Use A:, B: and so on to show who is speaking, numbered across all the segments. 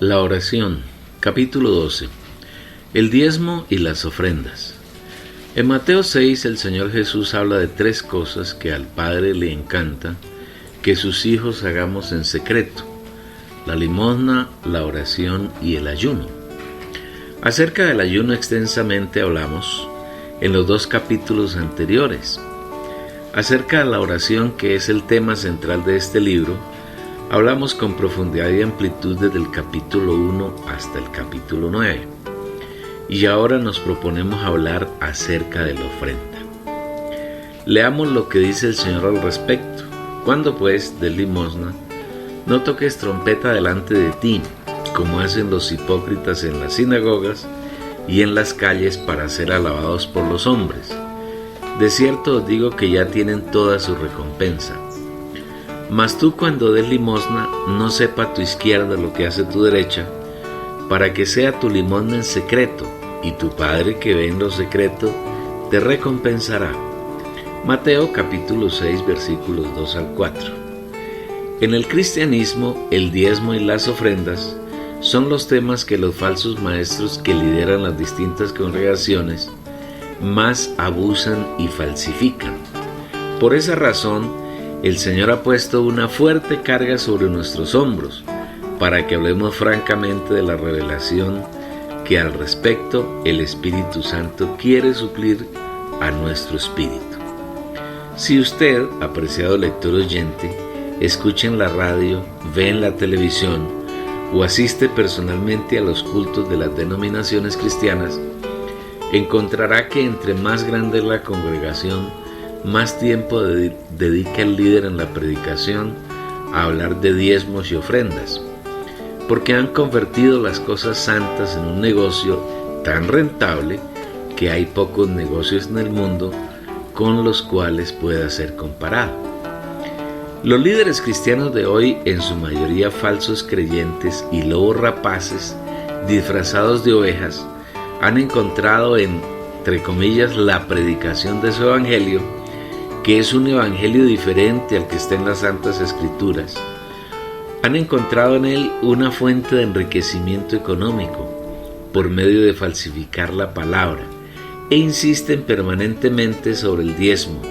A: La oración, capítulo 12. El diezmo y las ofrendas. En Mateo 6 el Señor Jesús habla de 3 cosas que al Padre le encanta que sus hijos hagamos en secreto: la limosna, la oración y el ayuno. Acerca del ayuno extensamente hablamos en los 2 capítulos anteriores. Acerca de la oración, que es el tema central de este libro, hablamos con profundidad y amplitud desde el capítulo 1 hasta el capítulo 9. Y ahora nos proponemos hablar acerca de la ofrenda. Leamos lo que dice el Señor al respecto. Cuando pues des limosna, no toques trompeta delante de ti, como hacen los hipócritas en las sinagogas y en las calles para ser alabados por los hombres. De cierto os digo que ya tienen toda su recompensa. Mas tú, cuando des limosna, no sepa tu izquierda lo que hace tu derecha, para que sea tu limosna en secreto, y tu Padre que ve en lo secreto te recompensará. Mateo capítulo 6 versículos 2 al 4. En el cristianismo, el diezmo y las ofrendas son los temas que los falsos maestros que lideran las distintas congregaciones más abusan y falsifican. Por esa razón, el Señor ha puesto una fuerte carga sobre nuestros hombros para que hablemos francamente de la revelación que al respecto el Espíritu Santo quiere suplir a nuestro espíritu. Si usted, apreciado lector oyente, escucha en la radio, ve en la televisión o asiste personalmente a los cultos de las denominaciones cristianas, encontrará que entre más grande es la congregación, más tiempo dedica el líder en la predicación a hablar de diezmos y ofrendas, porque han convertido las cosas santas en un negocio tan rentable que hay pocos negocios en el mundo con los cuales pueda ser comparado. Los líderes cristianos de hoy, en su mayoría falsos creyentes y lobos rapaces disfrazados de ovejas, han encontrado entre comillas, la predicación de su evangelio, que es un evangelio diferente al que está en las Santas Escrituras. Han encontrado en él una fuente de enriquecimiento económico por medio de falsificar la palabra e insisten permanentemente sobre el diezmo.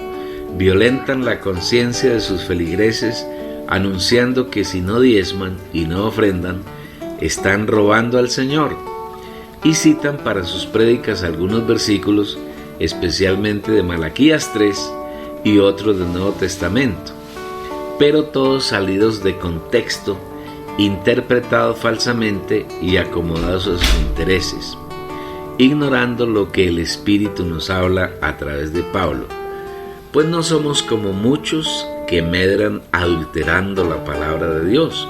A: Violentan la conciencia de sus feligreses anunciando que si no diezman y no ofrendan, están robando al Señor. Y citan para sus prédicas algunos versículos, especialmente de Malaquías 3 y otros del Nuevo Testamento, pero todos salidos de contexto, interpretados falsamente y acomodados a sus intereses, ignorando lo que el Espíritu nos habla a través de Pablo, pues no somos como muchos que medran adulterando la palabra de Dios,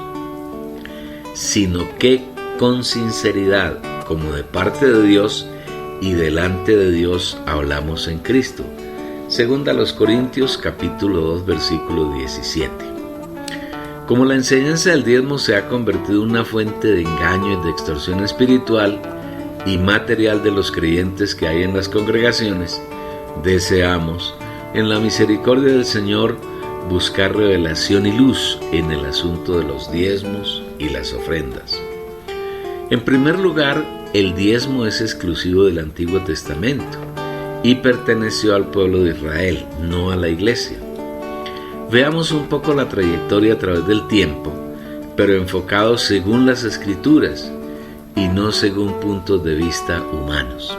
A: sino que con sinceridad, como de parte de Dios y delante de Dios, hablamos en Cristo. Segunda a los Corintios capítulo 2 versículo 17. Como la enseñanza del diezmo se ha convertido en una fuente de engaño y de extorsión espiritual y material de los creyentes que hay en las congregaciones, deseamos, en la misericordia del Señor, buscar revelación y luz en el asunto de los diezmos y las ofrendas. En primer lugar, el diezmo es exclusivo del Antiguo Testamento y perteneció al pueblo de Israel, no a la iglesia. Veamos un poco la trayectoria a través del tiempo, pero enfocado según las Escrituras y no según puntos de vista humanos.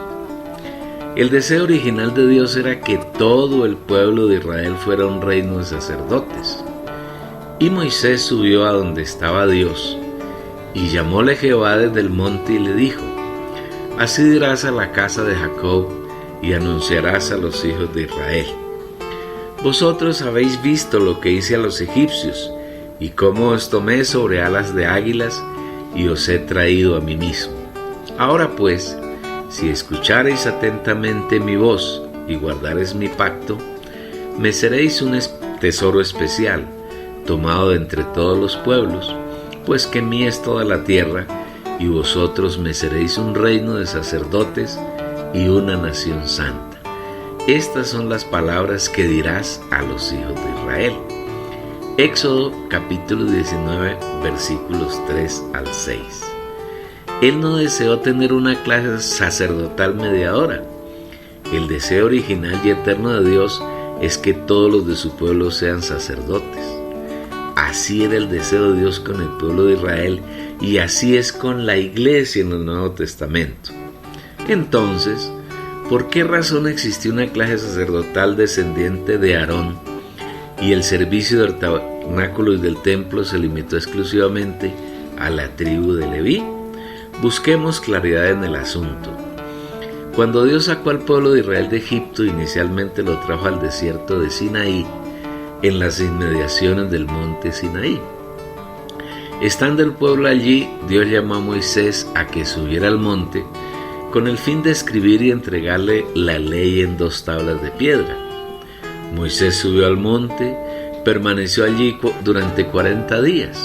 A: El deseo original de Dios era que todo el pueblo de Israel fuera un reino de sacerdotes. Y Moisés subió a donde estaba Dios, y llamóle Jehová desde el monte y le dijo: así dirás a la casa de Jacob y anunciarás a los hijos de Israel: vosotros habéis visto lo que hice a los egipcios, y cómo os tomé sobre alas de águilas, y os he traído a mí mismo. Ahora pues, si escuchareis atentamente mi voz, y guardareis mi pacto, me seréis un tesoro especial, tomado de entre todos los pueblos, pues que mía es toda la tierra, y vosotros me seréis un reino de sacerdotes y una nación santa. Estas son las palabras que dirás a los hijos de Israel. Éxodo capítulo 19 versículos 3 al 6. Él no deseó tener una clase sacerdotal mediadora. El deseo original y eterno de Dios es que todos los de su pueblo sean sacerdotes. Así era el deseo de Dios con el pueblo de Israel y así es con la iglesia en el Nuevo Testamento. Entonces, ¿por qué razón existió una clase sacerdotal descendiente de Aarón y el servicio del tabernáculo y del templo se limitó exclusivamente a la tribu de Leví? Busquemos claridad en el asunto. Cuando Dios sacó al pueblo de Israel de Egipto, inicialmente lo trajo al desierto de Sinaí, en las inmediaciones del monte Sinaí. Estando el pueblo allí, Dios llamó a Moisés a que subiera al monte con el fin de escribir y entregarle la ley en 2 tablas de piedra. Moisés subió al monte, permaneció allí durante 40 días.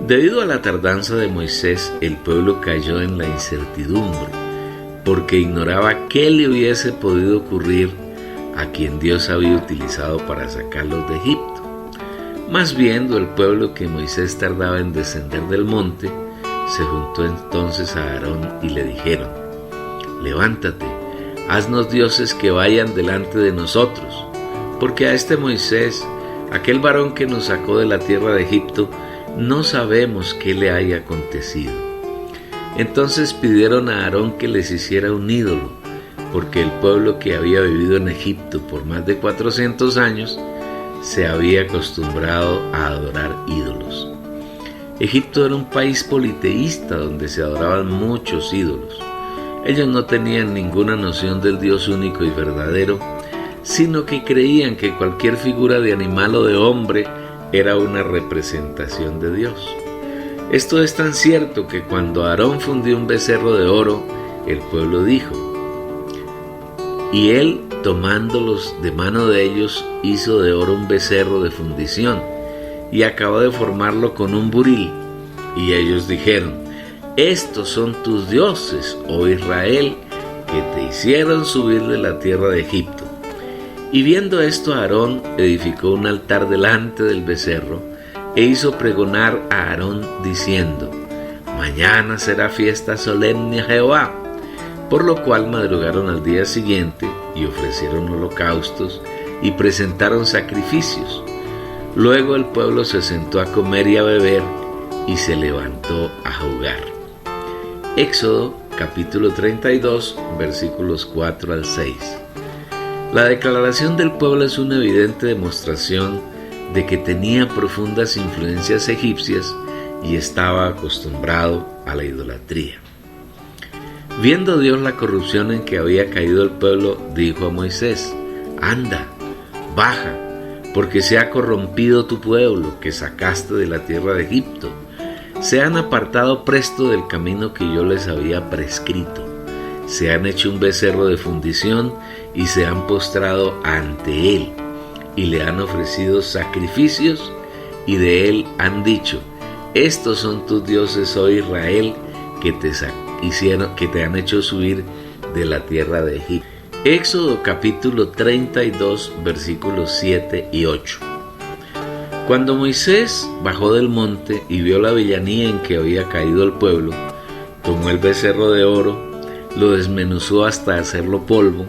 A: Debido a la tardanza de Moisés, el pueblo cayó en la incertidumbre, porque ignoraba qué le hubiese podido ocurrir a quien Dios había utilizado para sacarlos de Egipto. Más viendo el pueblo que Moisés tardaba en descender del monte, se juntó entonces a Aarón y le dijeron: «Levántate, haznos dioses que vayan delante de nosotros, porque a este Moisés, aquel varón que nos sacó de la tierra de Egipto, no sabemos qué le haya acontecido». Entonces pidieron a Aarón que les hiciera un ídolo, porque el pueblo que había vivido en Egipto por más de 400 años se había acostumbrado a adorar ídolos. Egipto era un país politeísta donde se adoraban muchos ídolos. Ellos no tenían ninguna noción del Dios único y verdadero, sino que creían que cualquier figura de animal o de hombre era una representación de Dios. Esto es tan cierto que cuando Aarón fundió un becerro de oro, el pueblo dijo: «Y él, tomándolos de mano de ellos, hizo de oro un becerro de fundición, y acabó de formarlo con un buril». Y ellos dijeron: «Estos son tus dioses, oh Israel, que te hicieron subir de la tierra de Egipto». Y viendo esto, Aarón edificó un altar delante del becerro, e hizo pregonar a Aarón diciendo: «Mañana será fiesta solemne a Jehová». Por lo cual madrugaron al día siguiente y ofrecieron holocaustos y presentaron sacrificios. Luego el pueblo se sentó a comer y a beber y se levantó a jugar. Éxodo capítulo 32 versículos 4 al 6. La declaración del pueblo es una evidente demostración de que tenía profundas influencias egipcias y estaba acostumbrado a la idolatría. Viendo Dios la corrupción en que había caído el pueblo, dijo a Moisés: «Anda, baja, porque se ha corrompido tu pueblo que sacaste de la tierra de Egipto. Se han apartado presto del camino que yo les había prescrito. Se han hecho un becerro de fundición y se han postrado ante él, y le han ofrecido sacrificios, y de él han dicho: estos son tus dioses, oh Israel, que te han hecho subir de la tierra de Egipto». Éxodo capítulo 32 versículos 7 y 8. Cuando Moisés bajó del monte y vio la villanía en que había caído el pueblo, tomó el becerro de oro, lo desmenuzó hasta hacerlo polvo,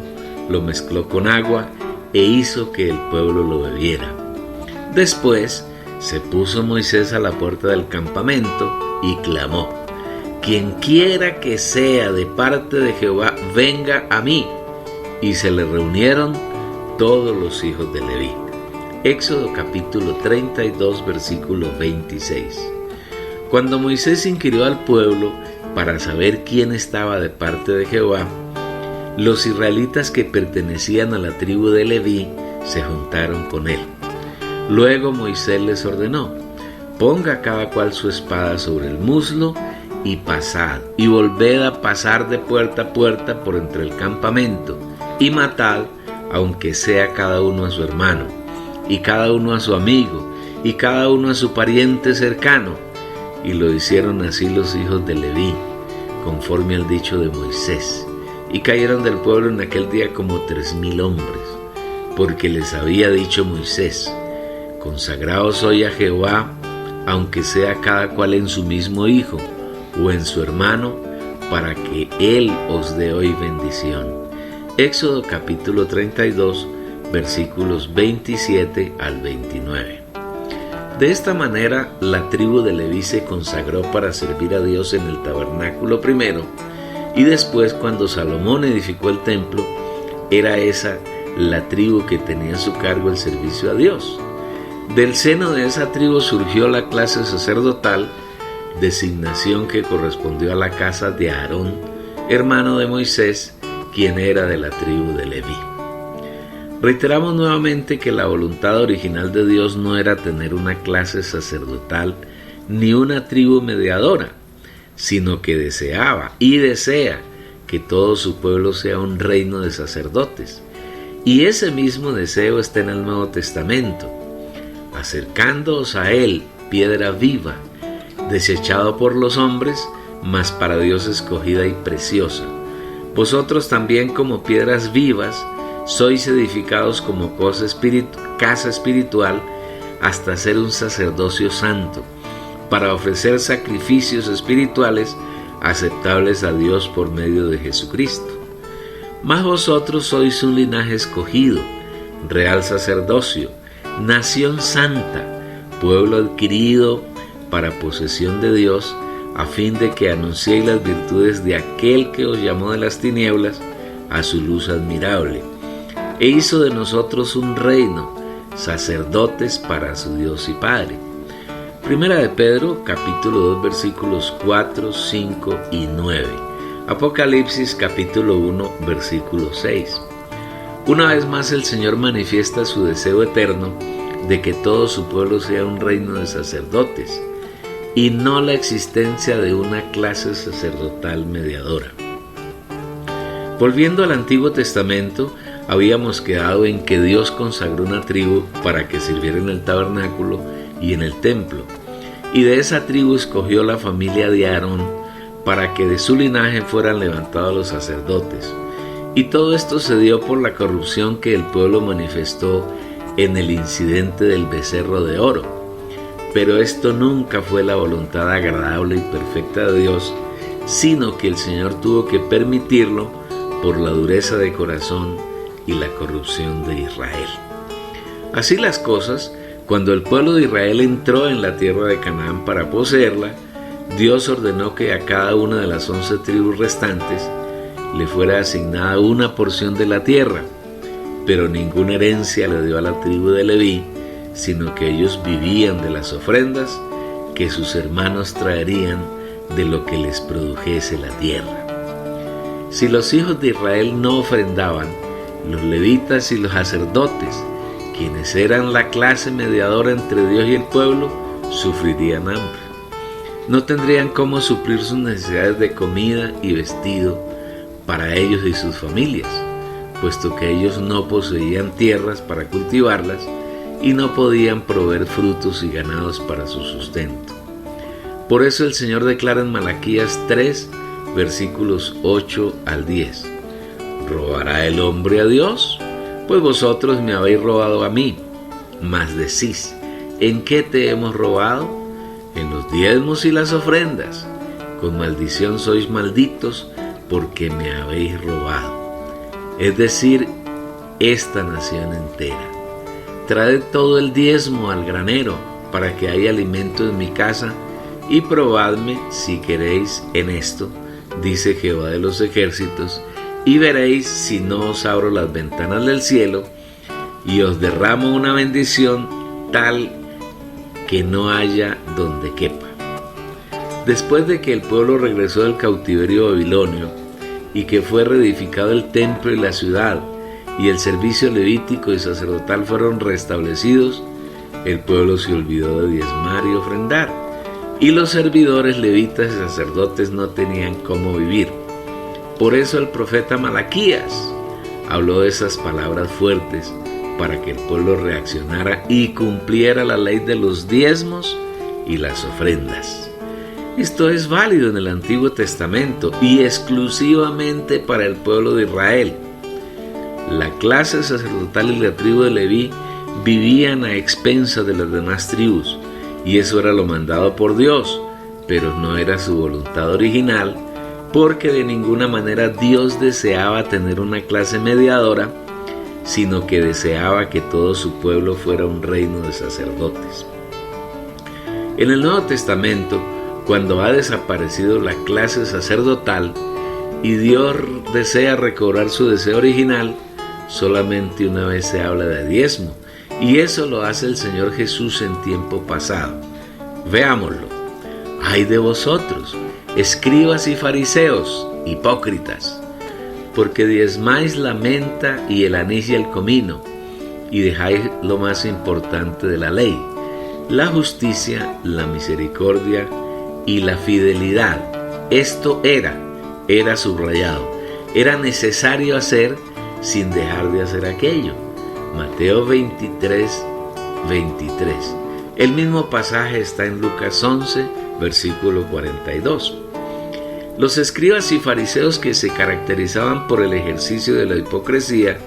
A: lo mezcló con agua e hizo que el pueblo lo bebiera. Después se puso Moisés a la puerta del campamento y clamó: «Quien quiera que sea de parte de Jehová, venga a mí». Y se le reunieron todos los hijos de Leví. Éxodo capítulo 32 versículo 26. Cuando Moisés inquirió al pueblo para saber quién estaba de parte de Jehová, los israelitas que pertenecían a la tribu de Leví se juntaron con él. Luego Moisés les ordenó: «Ponga cada cual su espada sobre el muslo y pasad, y volved a pasar de puerta a puerta por entre el campamento, y matad, aunque sea cada uno a su hermano, y cada uno a su amigo, y cada uno a su pariente cercano». Y lo hicieron así los hijos de Leví, conforme al dicho de Moisés. Y cayeron del pueblo en aquel día como 3,000 hombres, porque les había dicho Moisés: «Consagraos hoy a Jehová, aunque sea cada cual en su mismo hijo, o en su hermano, para que Él os dé hoy bendición. Éxodo capítulo 32, versículos 27 al 29. De esta manera, la tribu de Leví se consagró para servir a Dios en el tabernáculo primero, y después, cuando Salomón edificó el templo, era esa la tribu que tenía a su cargo el servicio a Dios. Del seno de esa tribu surgió la clase sacerdotal, designación que correspondió a la casa de Aarón, hermano de Moisés, quien era de la tribu de Leví. Reiteramos nuevamente que la voluntad original de Dios no era tener una clase sacerdotal ni una tribu mediadora, sino que deseaba y desea que todo su pueblo sea un reino de sacerdotes. Y ese mismo deseo está en el Nuevo Testamento. Acercándoos a Él, piedra viva, desechado por los hombres, mas para Dios escogida y preciosa. Vosotros también, como piedras vivas, sois edificados como casa espiritual, hasta ser un sacerdocio santo, para ofrecer sacrificios espirituales aceptables a Dios por medio de Jesucristo. Mas vosotros sois un linaje escogido, real sacerdocio, nación santa, pueblo adquirido para posesión de Dios, a fin de que anunciéis las virtudes de aquel que os llamó de las tinieblas a su luz admirable, e hizo de nosotros un reino, sacerdotes para su Dios y Padre. Primera de Pedro, capítulo 2, versículos 4, 5 y 9. Apocalipsis, capítulo 1, versículo 6. Una vez más el Señor manifiesta su deseo eterno de que todo su pueblo sea un reino de sacerdotes, y no la existencia de una clase sacerdotal mediadora. Volviendo al Antiguo Testamento, habíamos quedado en que Dios consagró una tribu para que sirviera en el tabernáculo y en el templo, y de esa tribu escogió la familia de Aarón para que de su linaje fueran levantados los sacerdotes. Y todo esto se dio por la corrupción que el pueblo manifestó en el incidente del becerro de oro. Pero esto nunca fue la voluntad agradable y perfecta de Dios, sino que el Señor tuvo que permitirlo por la dureza de corazón y la corrupción de Israel. Así las cosas, cuando el pueblo de Israel entró en la tierra de Canaán para poseerla, Dios ordenó que a cada una de las 11 tribus restantes le fuera asignada una porción de la tierra, pero ninguna herencia le dio a la tribu de Leví, sino que ellos vivían de las ofrendas que sus hermanos traerían de lo que les produjese la tierra. Si los hijos de Israel no ofrendaban, los levitas y los sacerdotes, quienes eran la clase mediadora entre Dios y el pueblo, sufrirían hambre. No tendrían cómo suplir sus necesidades de comida y vestido para ellos y sus familias, puesto que ellos no poseían tierras para cultivarlas y no podían proveer frutos y ganados para su sustento. Por eso el Señor declara en Malaquías 3, versículos 8 al 10: ¿Robará el hombre a Dios? Pues vosotros me habéis robado a mí. Mas decís: ¿en qué te hemos robado? En los diezmos y las ofrendas. Con maldición sois malditos, porque me habéis robado. Es decir, esta nación entera. Traed todo el diezmo al granero, para que haya alimento en mi casa, y probadme si queréis en esto, dice Jehová de los ejércitos, y veréis si no os abro las ventanas del cielo, y os derramo una bendición tal que no haya donde quepa. Después de que el pueblo regresó del cautiverio babilonio, y que fue reedificado el templo y la ciudad, y el servicio levítico y sacerdotal fueron restablecidos, el pueblo se olvidó de diezmar y ofrendar, y los servidores levitas y sacerdotes no tenían cómo vivir. Por eso el profeta Malaquías habló de esas palabras fuertes para que el pueblo reaccionara y cumpliera la ley de los diezmos y las ofrendas. Esto es válido en el Antiguo Testamento y exclusivamente para el pueblo de Israel. La clase sacerdotal y la tribu de Leví vivían a expensas de las demás tribus, y eso era lo mandado por Dios, pero no era su voluntad original, porque de ninguna manera Dios deseaba tener una clase mediadora, sino que deseaba que todo su pueblo fuera un reino de sacerdotes. En el Nuevo Testamento, cuando ha desaparecido la clase sacerdotal y Dios desea recobrar su deseo original, solamente una vez se habla de diezmo, y eso lo hace el Señor Jesús en tiempo pasado. Veámoslo. ¡Ay de vosotros, escribas y fariseos, hipócritas! Porque diezmáis la menta y el anís y el comino, y dejáis lo más importante de la ley, la justicia, la misericordia y la fidelidad. Esto era subrayado, era necesario hacer sin dejar de hacer aquello. Mateo 23, 23. El mismo pasaje está en Lucas 11, versículo 42. Los escribas y fariseos, que se caracterizaban por el ejercicio de la hipocresía,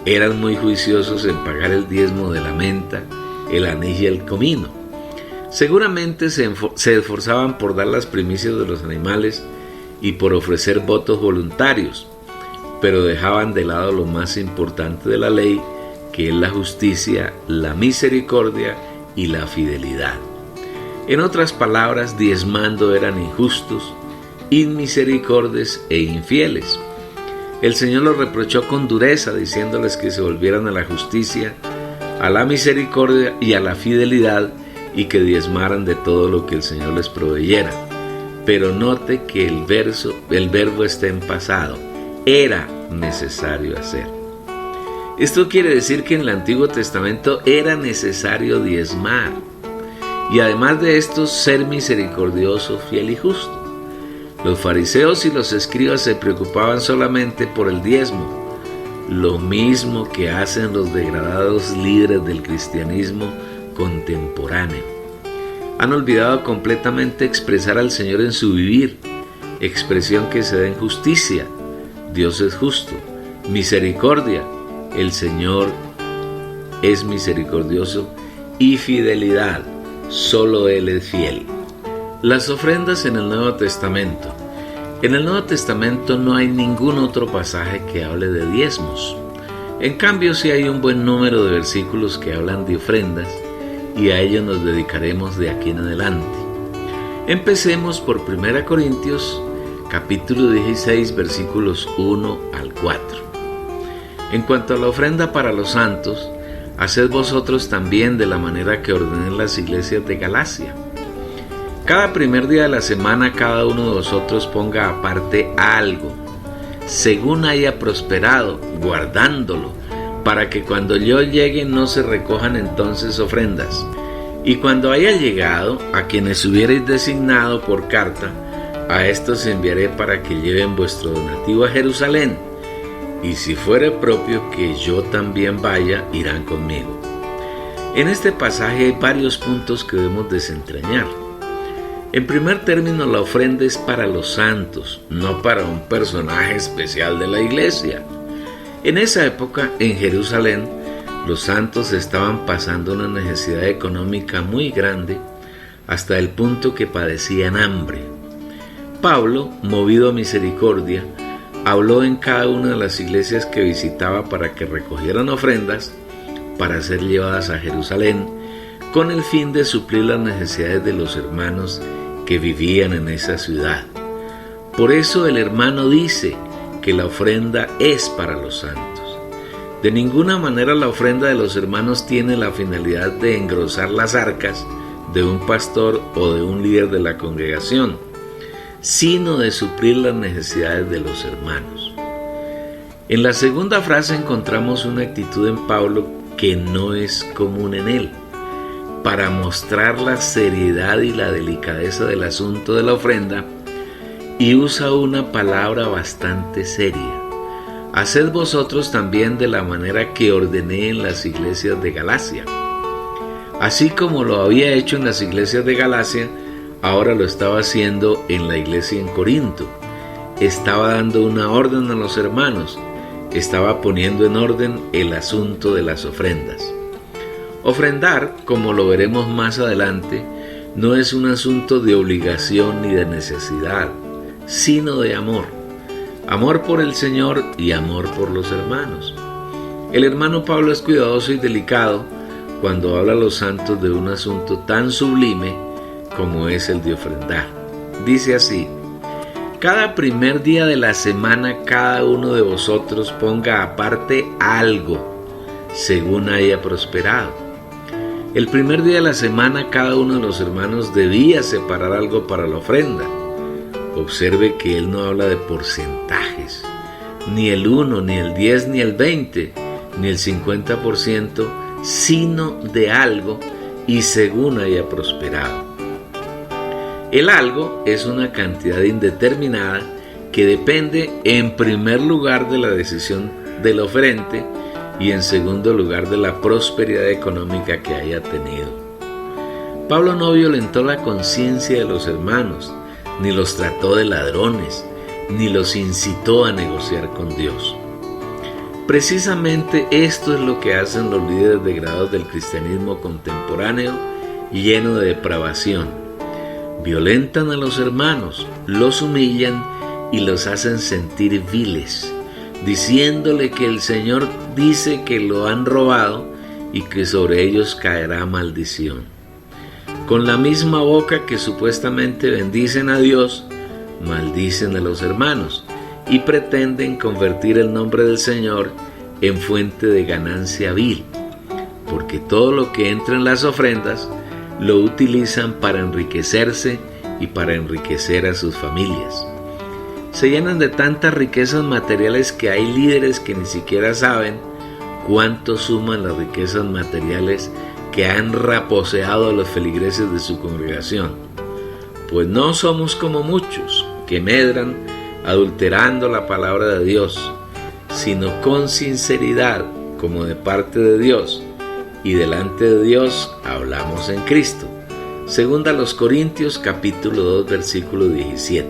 A: eran muy juiciosos en pagar el diezmo de la menta, el anís y el comino. Seguramente se esforzaban por dar las primicias de los animales y por ofrecer votos voluntarios, pero dejaban de lado lo más importante de la ley, que es la justicia, la misericordia y la fidelidad. En otras palabras, diezmando eran injustos, inmisericordias e infieles. El Señor los reprochó con dureza, diciéndoles que se volvieran a la justicia, a la misericordia y a la fidelidad, y que diezmaran de todo lo que el Señor les proveyera. Pero note que el verbo está en pasado. Era necesario hacer. Esto quiere decir que en el Antiguo Testamento era necesario diezmar, y además de esto, ser misericordioso, fiel y justo. Los fariseos y los escribas se preocupaban solamente por el diezmo, lo mismo que hacen los degradados líderes del cristianismo contemporáneo. Han olvidado completamente expresar al Señor en su vivir, expresión que se da en justicia. Dios es justo. Misericordia, el Señor es misericordioso. Y fidelidad, solo Él es fiel. Las ofrendas en el Nuevo Testamento. En el Nuevo Testamento no hay ningún otro pasaje que hable de diezmos. En cambio, sí hay un buen número de versículos que hablan de ofrendas, y a ello nos dedicaremos de aquí en adelante. Empecemos por 1 Corintios, capítulo 16, versículos 1 al 4. En cuanto a la ofrenda para los santos, haced vosotros también de la manera que ordené en las iglesias de Galacia. Cada primer día de la semana, cada uno de vosotros ponga aparte algo, según haya prosperado, guardándolo, para que cuando yo llegue no se recojan entonces ofrendas. Y cuando haya llegado, a quienes hubierais designado por carta, a estos enviaré para que lleven vuestro donativo a Jerusalén. Y si fuere propio que yo también vaya, irán conmigo. En este pasaje hay varios puntos que debemos desentrañar. En primer término, la ofrenda es para los santos, no para un personaje especial de la iglesia. En esa época, en Jerusalén, los santos estaban pasando una necesidad económica muy grande, hasta el punto que padecían hambre. Pablo, movido a misericordia, habló en cada una de las iglesias que visitaba para que recogieran ofrendas para ser llevadas a Jerusalén, con el fin de suplir las necesidades de los hermanos que vivían en esa ciudad. Por eso el hermano dice que la ofrenda es para los santos. De ninguna manera la ofrenda de los hermanos tiene la finalidad de engrosar las arcas de un pastor o de un líder de la congregación, sino de suplir las necesidades de los hermanos. En la segunda frase encontramos una actitud en Pablo que no es común en él. Para mostrar la seriedad y la delicadeza del asunto de la ofrenda, y usa una palabra bastante seria. Haced vosotros también de la manera que ordené en las iglesias de Galacia. Así como lo había hecho en las iglesias de Galacia, ahora lo estaba haciendo en la iglesia en Corinto. Estaba dando una orden a los hermanos, estaba poniendo en orden el asunto de las ofrendas. Ofrendar, como lo veremos más adelante, no es un asunto de obligación ni de necesidad, sino de amor. Amor por el Señor y amor por los hermanos. El hermano Pablo es cuidadoso y delicado cuando habla a los santos de un asunto tan sublime como es el de ofrendar. Dice así: cada primer día de la semana cada uno de vosotros ponga aparte algo, según haya prosperado. El primer día de la semana cada uno de los hermanos debía separar algo para la ofrenda. Observe que él no habla de porcentajes, ni el 1, ni el 10, ni el 20, ni el 50%, sino de algo y según haya prosperado. El algo es una cantidad indeterminada que depende en primer lugar de la decisión del oferente y en segundo lugar de la prosperidad económica que haya tenido. Pablo no violentó la conciencia de los hermanos, ni los trató de ladrones, ni los incitó a negociar con Dios. Precisamente esto es lo que hacen los líderes degradados del cristianismo contemporáneo lleno de depravación. Violentan a los hermanos, los humillan y los hacen sentir viles, diciéndole que el Señor dice que lo han robado y que sobre ellos caerá maldición. Con la misma boca que supuestamente bendicen a Dios, maldicen a los hermanos y pretenden convertir el nombre del Señor en fuente de ganancia vil, porque todo lo que entra en las ofrendas lo utilizan para enriquecerse y para enriquecer a sus familias. Se llenan de tantas riquezas materiales que hay líderes que ni siquiera saben cuánto suman las riquezas materiales que han raposeado a los feligreses de su congregación. Pues no somos como muchos que medran adulterando la palabra de Dios, sino con sinceridad, como de parte de Dios, y delante de Dios hablamos en Cristo. Segunda a los Corintios capítulo 2 versículo 17.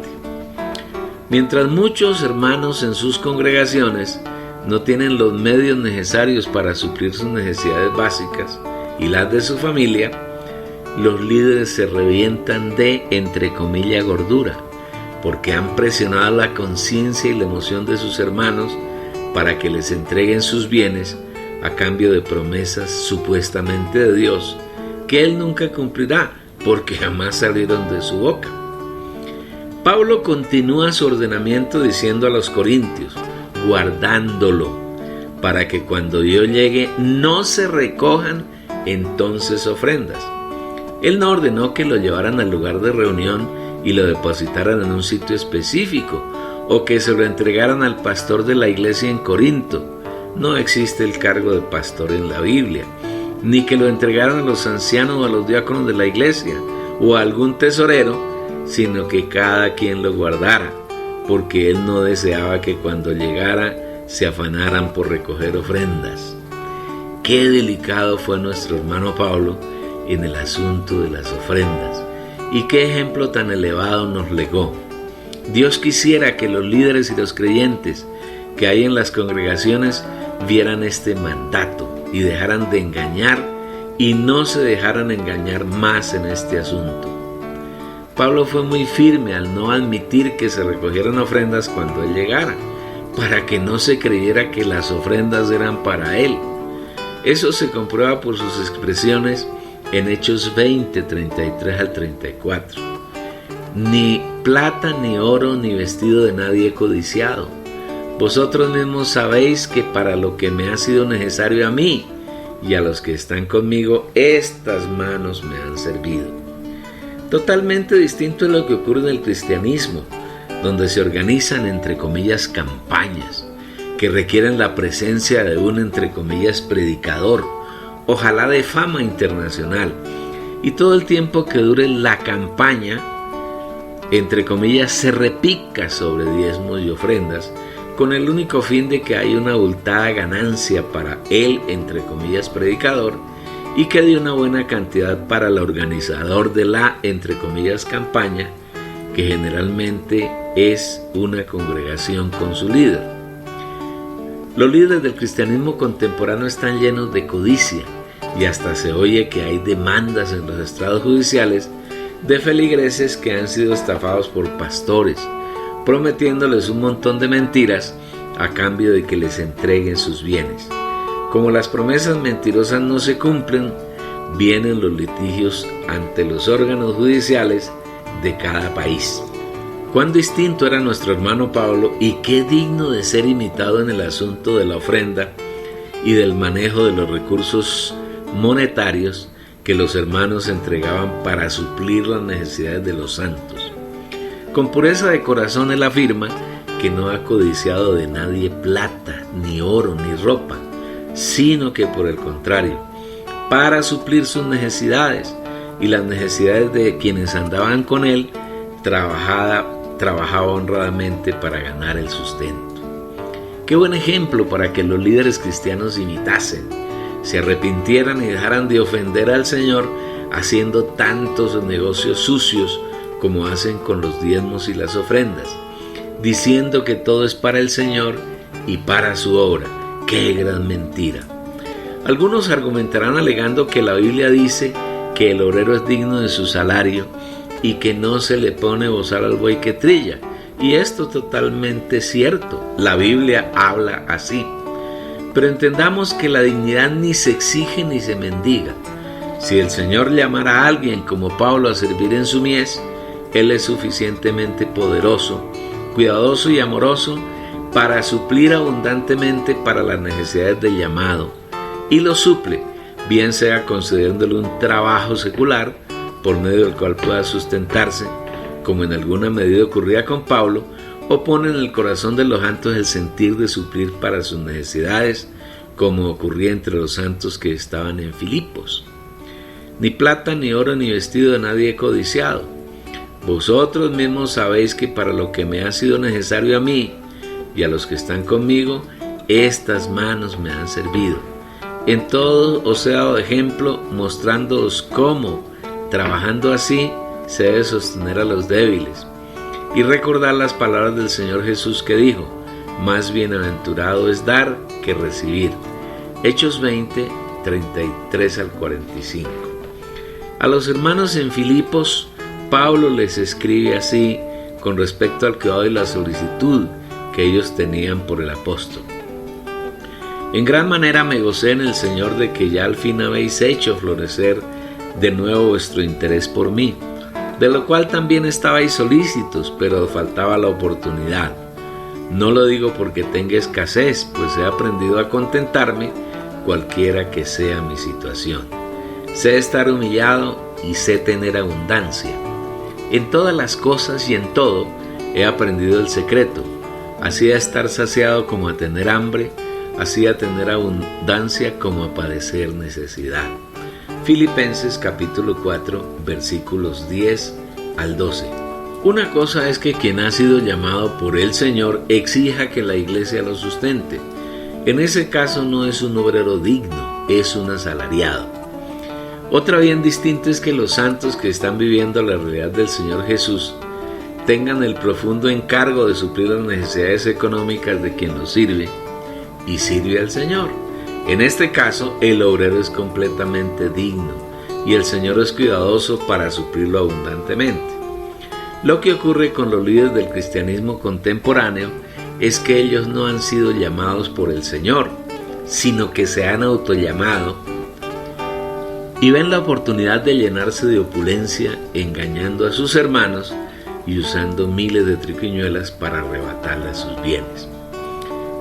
A: Mientras muchos hermanos en sus congregaciones no tienen los medios necesarios para suplir sus necesidades básicas y las de su familia, los líderes se revientan de, entre comillas, gordura, porque han presionado la conciencia y la emoción de sus hermanos para que les entreguen sus bienes a cambio de promesas supuestamente de Dios, que Él nunca cumplirá, porque jamás salieron de su boca. Pablo continúa su ordenamiento diciendo a los corintios, guardándolo, para que cuando yo llegue no se recojan entonces ofrendas. Él no ordenó que lo llevaran al lugar de reunión y lo depositaran en un sitio específico, o que se lo entregaran al pastor de la iglesia en Corinto. No existe el cargo de pastor en la Biblia, ni que lo entregaran a los ancianos o a los diáconos de la iglesia, o a algún tesorero, sino que cada quien lo guardara, porque él no deseaba que cuando llegara se afanaran por recoger ofrendas. Qué delicado fue nuestro hermano Pablo en el asunto de las ofrendas, y qué ejemplo tan elevado nos legó. Dios quisiera que los líderes y los creyentes que hay en las congregaciones vieran este mandato y dejaran de engañar y no se dejaran engañar más en este asunto. Pablo fue muy firme al no admitir que se recogieran ofrendas cuando él llegara, para que no se creyera que las ofrendas eran para él. Eso se comprueba por sus expresiones en Hechos 20, 33 al 34. Ni plata, ni oro, ni vestido de nadie he codiciado. Vosotros mismos sabéis que para lo que me ha sido necesario a mí y a los que están conmigo, estas manos me han servido. Totalmente distinto es lo que ocurre en el cristianismo, donde se organizan, entre comillas, campañas que requieren la presencia de un, entre comillas, predicador, ojalá de fama internacional, y todo el tiempo que dure la campaña, entre comillas, se repica sobre diezmos y ofrendas, con el único fin de que haya una abultada ganancia para el, entre comillas, predicador, y que dé una buena cantidad para el organizador de la, entre comillas, campaña, que generalmente es una congregación con su líder. Los líderes del cristianismo contemporáneo están llenos de codicia, y hasta se oye que hay demandas en los estrados judiciales de feligreses que han sido estafados por pastores, prometiéndoles un montón de mentiras a cambio de que les entreguen sus bienes. Como las promesas mentirosas no se cumplen, vienen los litigios ante los órganos judiciales de cada país. Cuán distinto era nuestro hermano Pablo y qué digno de ser imitado en el asunto de la ofrenda y del manejo de los recursos monetarios que los hermanos entregaban para suplir las necesidades de los santos. Con pureza de corazón él afirma que no ha codiciado de nadie plata, ni oro, ni ropa, sino que por el contrario, para suplir sus necesidades y las necesidades de quienes andaban con él, trabajaba honradamente para ganar el sustento. Qué buen ejemplo para que los líderes cristianos imitasen, se arrepintieran y dejaran de ofender al Señor haciendo tantos negocios sucios como hacen con los diezmos y las ofrendas, diciendo que todo es para el Señor y para su obra. ¡Qué gran mentira! Algunos argumentarán alegando que la Biblia dice que el obrero es digno de su salario y que no se le pone bozal al buey que trilla. Y esto es totalmente cierto. La Biblia habla así. Pero entendamos que la dignidad ni se exige ni se mendiga. Si el Señor llamara a alguien como Pablo a servir en su mies, Él es suficientemente poderoso, cuidadoso y amoroso para suplir abundantemente para las necesidades del llamado, y lo suple, bien sea concediéndole un trabajo secular por medio del cual pueda sustentarse, como en alguna medida ocurría con Pablo, o pone en el corazón de los santos el sentir de suplir para sus necesidades, como ocurría entre los santos que estaban en Filipos. Ni plata, ni oro, ni vestido de nadie he codiciado. Vosotros mismos sabéis que para lo que me ha sido necesario a mí y a los que están conmigo, estas manos me han servido. En todo os he dado ejemplo, mostrándoos cómo, trabajando así, se debe sostener a los débiles. Y recordar las palabras del Señor Jesús que dijo: más bienaventurado es dar que recibir. Hechos 20, 33 al 45. A los hermanos en Filipos, Pablo les escribe así con respecto al cuidado y la solicitud que ellos tenían por el apóstol: en gran manera me gocé en el Señor de que ya al fin habéis hecho florecer de nuevo vuestro interés por mí, de lo cual también estabais solícitos, pero faltaba la oportunidad. No lo digo porque tenga escasez, pues he aprendido a contentarme cualquiera que sea mi situación. Sé estar humillado y sé tener abundancia. En todas las cosas y en todo he aprendido el secreto, así a estar saciado como a tener hambre, así a tener abundancia como a padecer necesidad. Filipenses capítulo 4, versículos 10 al 12. Una cosa es que quien ha sido llamado por el Señor exija que la iglesia lo sustente. En ese caso no es un obrero digno, es un asalariado. Otra bien distinta es que los santos que están viviendo la realidad del Señor Jesús tengan el profundo encargo de suplir las necesidades económicas de quien los sirve y sirve al Señor. En este caso, el obrero es completamente digno y el Señor es cuidadoso para suplirlo abundantemente. Lo que ocurre con los líderes del cristianismo contemporáneo es que ellos no han sido llamados por el Señor, sino que se han autollamado y ven la oportunidad de llenarse de opulencia engañando a sus hermanos y usando miles de triquiñuelas para arrebatarles sus bienes.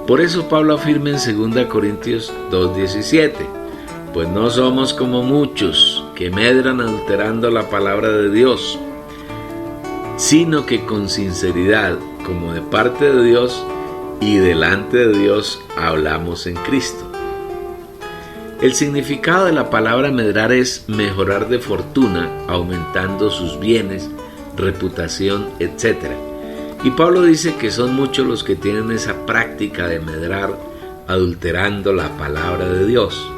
A: Por eso Pablo afirma en 2 Corintios 2:17: pues no somos como muchos que medran adulterando la palabra de Dios, sino que con sinceridad, como de parte de Dios y delante de Dios, hablamos en Cristo. El significado de la palabra medrar es mejorar de fortuna, aumentando sus bienes, reputación, etc. Y Pablo dice que son muchos los que tienen esa práctica de medrar, adulterando la palabra de Dios.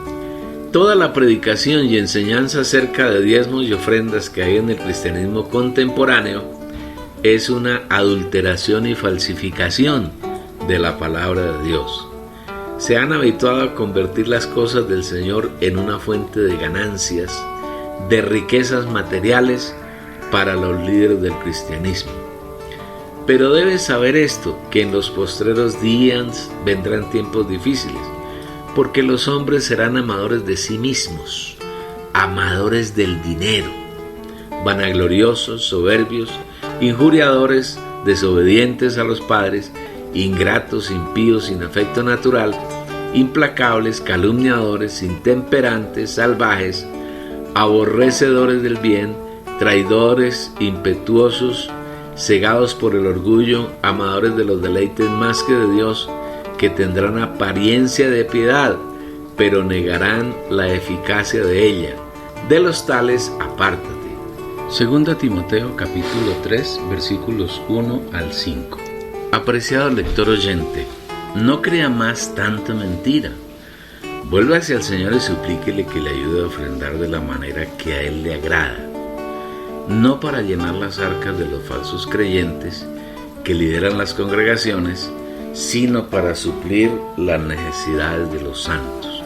A: Toda la predicación y enseñanza acerca de diezmos y ofrendas que hay en el cristianismo contemporáneo es una adulteración y falsificación de la palabra de Dios. Se han habituado a convertir las cosas del Señor en una fuente de ganancias, de riquezas materiales para los líderes del cristianismo. Pero debes saber esto, que en los postreros días vendrán tiempos difíciles, porque los hombres serán amadores de sí mismos, amadores del dinero, vanagloriosos, soberbios, injuriadores, desobedientes a los padres, ingratos, impíos, sin afecto natural, implacables, calumniadores, intemperantes, salvajes, aborrecedores del bien, traidores, impetuosos, cegados por el orgullo, amadores de los deleites más que de Dios, que tendrán apariencia de piedad, pero negarán la eficacia de ella. De los tales, apártate. 2 Timoteo capítulo 3, versículos 1 al 5. Apreciado lector oyente, no crea más tanta mentira. Vuelva hacia el Señor y suplíquele que le ayude a ofrendar de la manera que a Él le agrada, no para llenar las arcas de los falsos creyentes que lideran las congregaciones, sino para suplir las necesidades de los santos.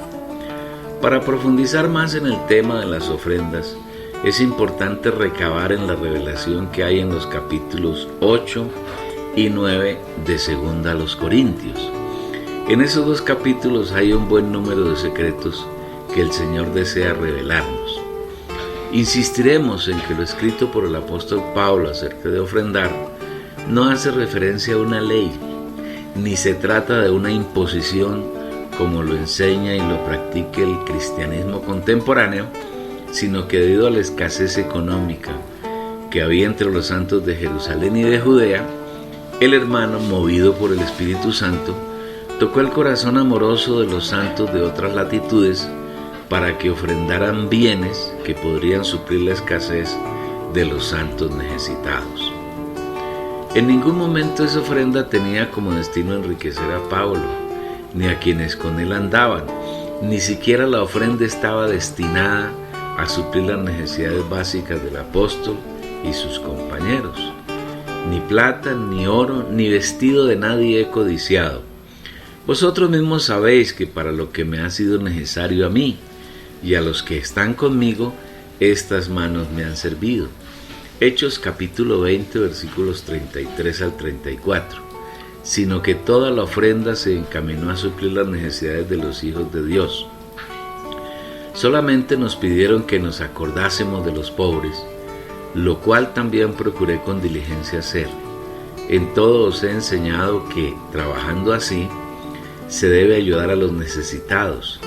A: Para profundizar más en el tema de las ofrendas, es importante recabar en la revelación que hay en los capítulos 8 y 9 de 2 a los Corintios. En esos dos capítulos hay un buen número de secretos que el Señor desea revelarnos. Insistiremos en que lo escrito por el apóstol Pablo acerca de ofrendar no hace referencia a una ley, ni se trata de una imposición como lo enseña y lo practica el cristianismo contemporáneo, sino que debido a la escasez económica que había entre los santos de Jerusalén y de Judea, el hermano, movido por el Espíritu Santo, tocó el corazón amoroso de los santos de otras latitudes para que ofrendaran bienes que podrían suplir la escasez de los santos necesitados. En ningún momento esa ofrenda tenía como destino enriquecer a Pablo, ni a quienes con él andaban. Ni siquiera la ofrenda estaba destinada a suplir las necesidades básicas del apóstol y sus compañeros. Ni plata, ni oro, ni vestido de nadie he codiciado. Vosotros mismos sabéis que para lo que me ha sido necesario a mí y a los que están conmigo, estas manos me han servido. Hechos capítulo 20, versículos 33 al 34. Sino que toda la ofrenda se encaminó a suplir las necesidades de los hijos de Dios. Solamente nos pidieron que nos acordásemos de los pobres, lo cual también procuré con diligencia hacer. En todo os he enseñado que, trabajando así, se debe ayudar a los necesitados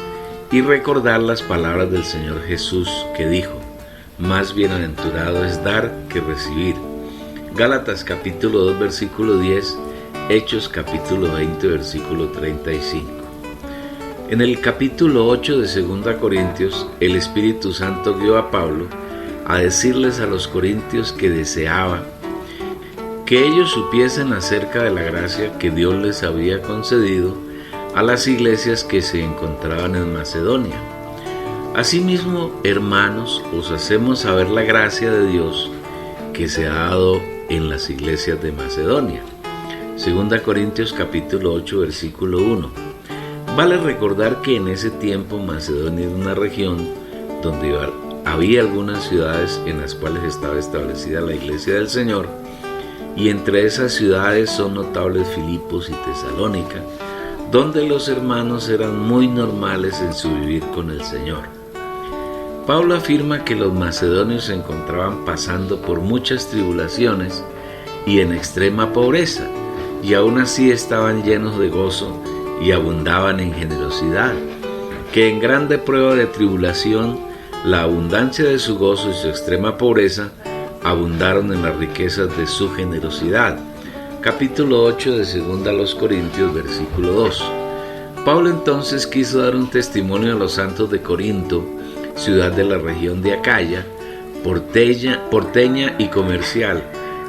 A: y recordar las palabras del Señor Jesús que dijo: más bienaventurado es dar que recibir. Gálatas capítulo 2 versículo 10, Hechos capítulo 20 versículo 35. En el capítulo 8 de 2 Corintios, el Espíritu Santo guió a Pablo a decirles a los corintios que deseaba que ellos supiesen acerca de la gracia que Dios les había concedido a las iglesias que se encontraban en Macedonia. Asimismo, hermanos, os hacemos saber la gracia de Dios que se ha dado en las iglesias de Macedonia. 2 Corintios capítulo 8 versículo 1. Vale recordar que en ese tiempo Macedonia era una región donde había algunas ciudades en las cuales estaba establecida la iglesia del Señor, y entre esas ciudades son notables Filipos y Tesalónica, donde los hermanos eran muy normales en su vivir con el Señor. Pablo afirma que los macedonios se encontraban pasando por muchas tribulaciones y en extrema pobreza, y aún así estaban llenos de gozo y abundaban en generosidad, que en grande prueba de tribulación, la abundancia de su gozo y su extrema pobreza abundaron en las riquezas de su generosidad. Capítulo 8 de 2 a los Corintios, versículo 2. Pablo entonces quiso dar un testimonio a los santos de Corinto, ciudad de la región de Acaya, porteña y comercial,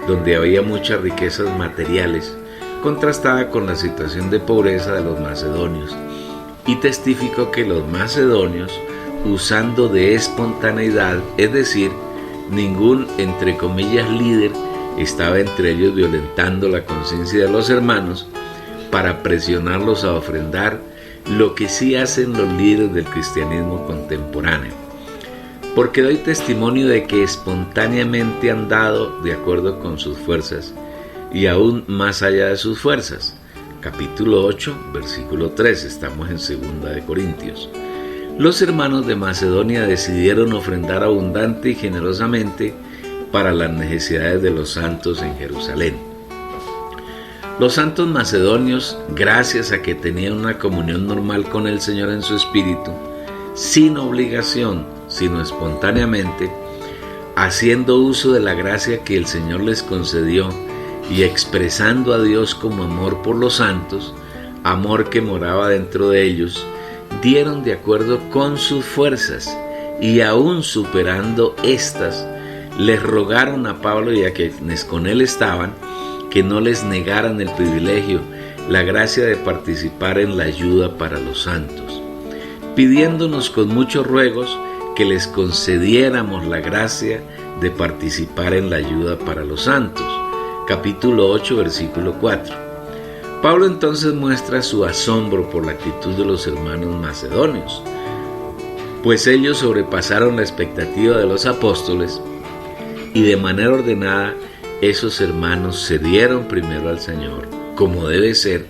A: donde había muchas riquezas materiales, contrastada con la situación de pobreza de los macedonios, y testificó que los macedonios, usando de espontaneidad, es decir, ningún, entre comillas, líder, estaba entre ellos violentando la conciencia de los hermanos para presionarlos a ofrendar, lo que sí hacen los líderes del cristianismo contemporáneo. Porque doy testimonio de que espontáneamente han dado, de acuerdo con sus fuerzas, y aún más allá de sus fuerzas. Capítulo 8, versículo 3, estamos en 2 de Corintios. Los hermanos de Macedonia decidieron ofrendar abundante y generosamente para las necesidades de los santos en Jerusalén. Los santos macedonios, gracias a que tenían una comunión normal con el Señor en su espíritu, sin obligación, sino espontáneamente, haciendo uso de la gracia que el Señor les concedió y expresando a Dios como amor por los santos, amor que moraba dentro de ellos, dieron de acuerdo con sus fuerzas y aún superando estas, les rogaron a Pablo y a quienes con él estaban que no les negaran el privilegio, la gracia de participar en la ayuda para los santos, pidiéndonos con muchos ruegos que les concediéramos la gracia de participar en la ayuda para los santos. Capítulo 8, versículo 4. Pablo entonces muestra su asombro por la actitud de los hermanos macedonios, pues ellos sobrepasaron la expectativa de los apóstoles y de manera ordenada esos hermanos cedieron primero al Señor, como debe ser,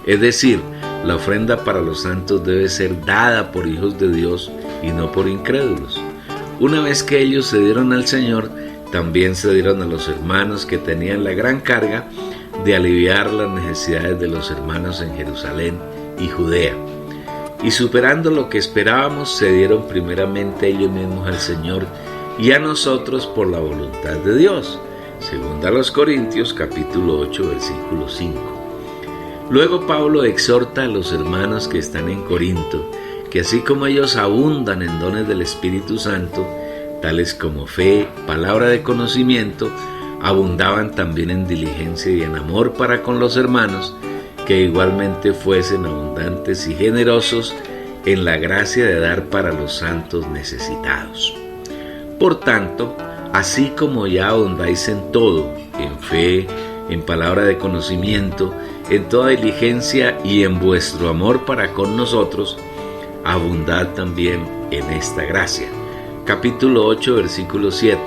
A: es decir, la ofrenda para los santos debe ser dada por hijos de Dios y no por incrédulos. Una vez que ellos cedieron al Señor, también cedieron a los hermanos que tenían la gran carga de aliviar las necesidades de los hermanos en Jerusalén y Judea. Y superando lo que esperábamos, cedieron primeramente ellos mismos al Señor y a nosotros por la voluntad de Dios. 2 Corintios capítulo 8, versículo 5. Luego Pablo exhorta a los hermanos que están en Corinto, que así como ellos abundan en dones del Espíritu Santo, tales como fe, palabra de conocimiento, abundaban también en diligencia y en amor para con los hermanos, que igualmente fuesen abundantes y generosos en la gracia de dar para los santos necesitados. Por tanto, así como ya abundáis en todo, en fe, en palabra de conocimiento, en toda diligencia y en vuestro amor para con nosotros, abundad también en esta gracia. Capítulo 8, versículo 7.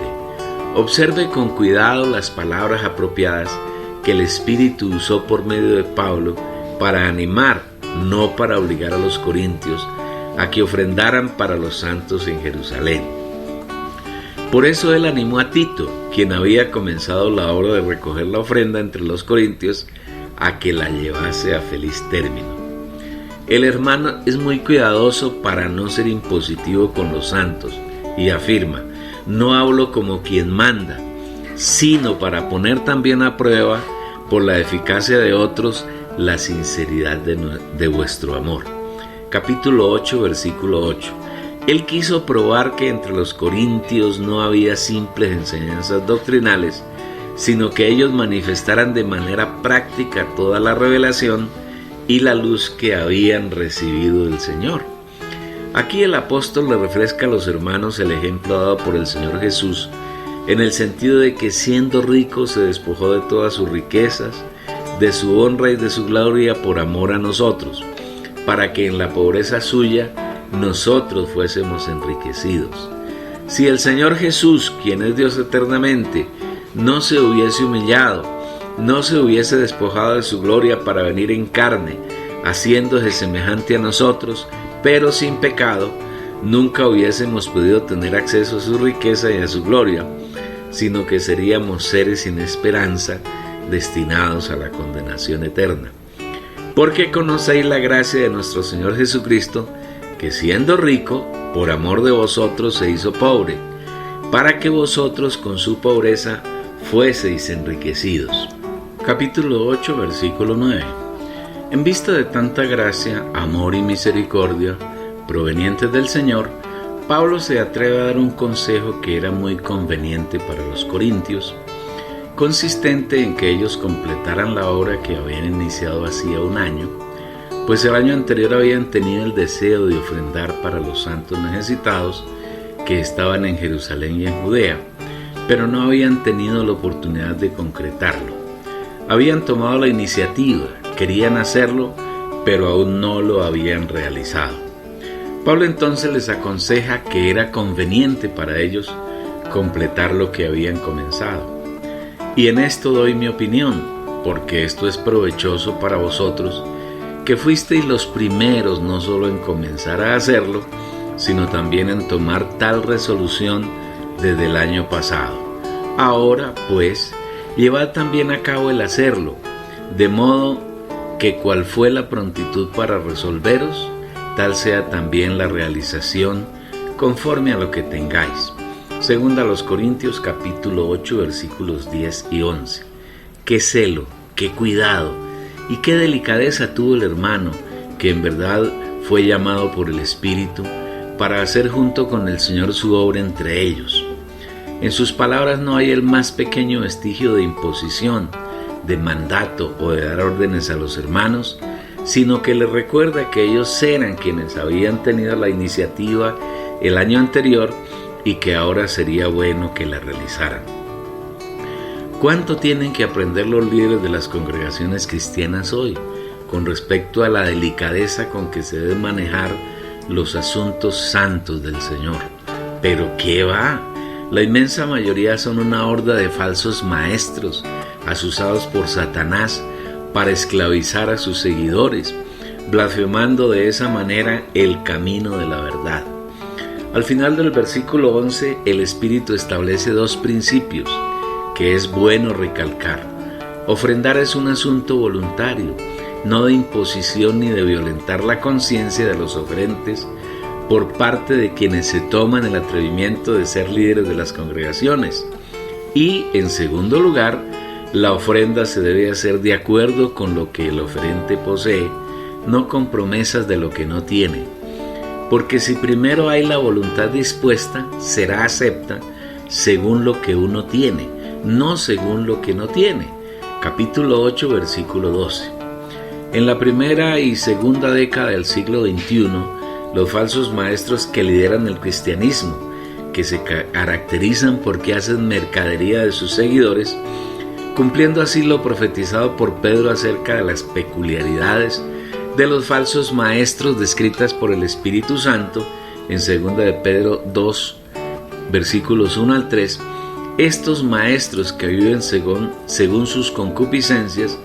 A: Observe con cuidado las palabras apropiadas que el Espíritu usó por medio de Pablo para animar, no para obligar a los corintios a que ofrendaran para los santos en Jerusalén. Por eso él animó a Tito, quien había comenzado la obra de recoger la ofrenda entre los corintios, a que la llevase a feliz término. El hermano es muy cuidadoso para no ser impositivo con los santos y afirma: no hablo como quien manda, sino para poner también a prueba por la eficacia de otros la sinceridad de vuestro amor. Capítulo 8, versículo 8. Él quiso probar que entre los corintios no había simples enseñanzas doctrinales, sino que ellos manifestaran de manera práctica toda la revelación y la luz que habían recibido del Señor. Aquí el apóstol le refresca a los hermanos el ejemplo dado por el Señor Jesús, en el sentido de que siendo rico se despojó de todas sus riquezas, de su honra y de su gloria por amor a nosotros, para que en la pobreza suya nosotros fuésemos enriquecidos. Si el Señor Jesús, quien es Dios eternamente, no se hubiese humillado, no se hubiese despojado de su gloria para venir en carne, haciéndose semejante a nosotros, pero sin pecado, nunca hubiésemos podido tener acceso a su riqueza y a su gloria, sino que seríamos seres sin esperanza, destinados a la condenación eterna. Porque conocéis la gracia de nuestro Señor Jesucristo, que siendo rico, por amor de vosotros se hizo pobre, para que vosotros con su pobreza fueseis enriquecidos. Capítulo 8, versículo 9. En vista de tanta gracia, amor y misericordia provenientes del Señor, Pablo se atreve a dar un consejo que era muy conveniente para los corintios, consistente en que ellos completaran la obra que habían iniciado hacía un año, pues el año anterior habían tenido el deseo de ofrendar para los santos necesitados que estaban en Jerusalén y en Judea, pero no habían tenido la oportunidad de concretarlo. Habían tomado la iniciativa, querían hacerlo, pero aún no lo habían realizado. Pablo entonces les aconseja que era conveniente para ellos completar lo que habían comenzado. Y en esto doy mi opinión, porque esto es provechoso para vosotros, que fuisteis los primeros no solo en comenzar a hacerlo, sino también en tomar tal resolución desde el año pasado. Ahora, pues, llevad también a cabo el hacerlo, de modo que cual fue la prontitud para resolveros, tal sea también la realización conforme a lo que tengáis. Segunda a los Corintios capítulo 8 versículos 10 y 11. Qué celo, qué cuidado y qué delicadeza tuvo el hermano, que en verdad fue llamado por el Espíritu para hacer junto con el Señor su obra entre ellos. En sus palabras no hay el más pequeño vestigio de imposición, de mandato o de dar órdenes a los hermanos, sino que les recuerda que ellos eran quienes habían tenido la iniciativa el año anterior y que ahora sería bueno que la realizaran. ¿Cuánto tienen que aprender los líderes de las congregaciones cristianas hoy con respecto a la delicadeza con que se deben manejar los asuntos santos del Señor? Pero ¿qué va? La inmensa mayoría son una horda de falsos maestros, asusados por Satanás para esclavizar a sus seguidores, blasfemando de esa manera el camino de la verdad. Al final del versículo 11, el Espíritu establece dos principios que es bueno recalcar. Ofrendar es un asunto voluntario, no de imposición ni de violentar la conciencia de los oferentes por parte de quienes se toman el atrevimiento de ser líderes de las congregaciones. Y, en segundo lugar, la ofrenda se debe hacer de acuerdo con lo que el oferente posee, no con promesas de lo que no tiene. Porque si primero hay la voluntad dispuesta, será acepta según lo que uno tiene, no según lo que no tiene. Capítulo 8, versículo 12. En la primera y segunda década del siglo XXI, los falsos maestros que lideran el cristianismo, que se caracterizan porque hacen mercadería de sus seguidores, cumpliendo así lo profetizado por Pedro acerca de las peculiaridades de los falsos maestros descritas por el Espíritu Santo en 2 de Pedro 2, versículos 1 al 3, estos maestros que viven según sus concupiscencias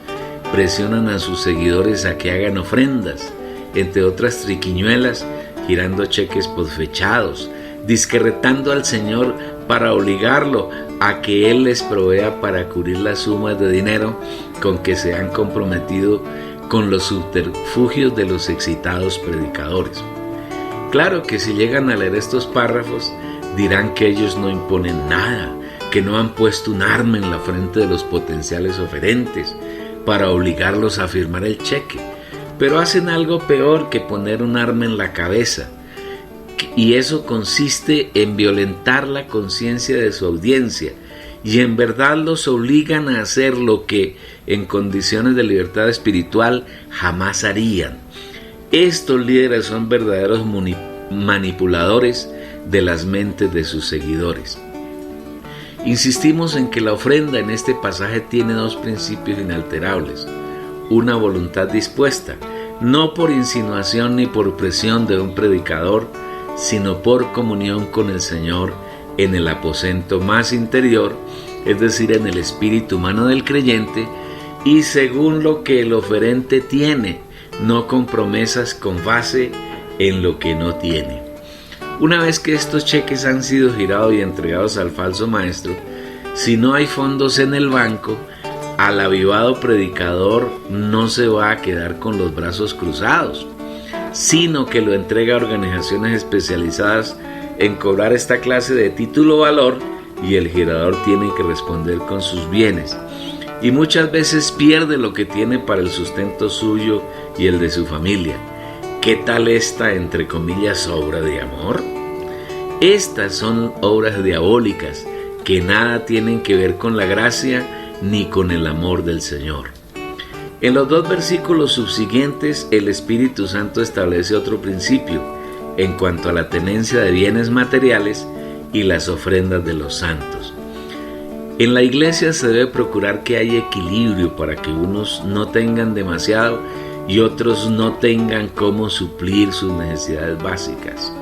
A: presionan a sus seguidores a que hagan ofrendas, entre otras triquiñuelas, girando cheques posfechados, disquerretando al Señor para obligarlo a que Él les provea para cubrir las sumas de dinero con que se han comprometido con los subterfugios de los excitados predicadores. Claro que si llegan a leer estos párrafos, dirán que ellos no imponen nada, que no han puesto un arma en la frente de los potenciales oferentes para obligarlos a firmar el cheque, pero hacen algo peor que poner un arma en la cabeza, y eso consiste en violentar la conciencia de su audiencia, y en verdad los obligan a hacer lo que en condiciones de libertad espiritual jamás harían. Estos líderes son verdaderos manipuladores de las mentes de sus seguidores. Insistimos en que la ofrenda en este pasaje tiene dos principios inalterables: una voluntad dispuesta, no por insinuación ni por presión de un predicador, sino por comunión con el Señor en el aposento más interior, es decir, en el espíritu humano del creyente, y según lo que el oferente tiene, no con promesas con base en lo que no tiene. Una vez que estos cheques han sido girados y entregados al falso maestro, si no hay fondos en el banco, al avivado predicador no se va a quedar con los brazos cruzados, sino que lo entrega a organizaciones especializadas en cobrar esta clase de título o valor, y el girador tiene que responder con sus bienes, y muchas veces pierde lo que tiene para el sustento suyo y el de su familia. ¿Qué tal esta, entre comillas, obra de amor? Estas son obras diabólicas que nada tienen que ver con la gracia ni con el amor del Señor. En los dos versículos subsiguientes, el Espíritu Santo establece otro principio en cuanto a la tenencia de bienes materiales y las ofrendas de los santos. En la iglesia se debe procurar que haya equilibrio para que unos no tengan demasiado y otros no tengan cómo suplir sus necesidades básicas,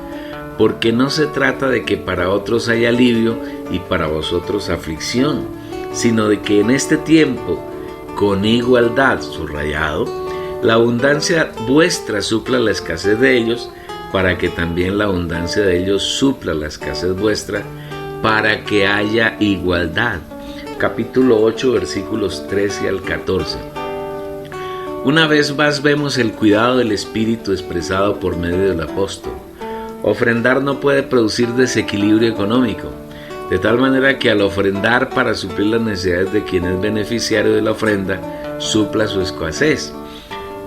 A: porque no se trata de que para otros haya alivio y para vosotros aflicción, sino de que en este tiempo, con igualdad, subrayado, la abundancia vuestra supla la escasez de ellos, para que también la abundancia de ellos supla la escasez vuestra, para que haya igualdad. Capítulo 8, versículos 13 al 14. Una vez más vemos el cuidado del Espíritu expresado por medio del apóstol. Ofrendar no puede producir desequilibrio económico, de tal manera que al ofrendar para suplir las necesidades de quien es beneficiario de la ofrenda, supla su escasez,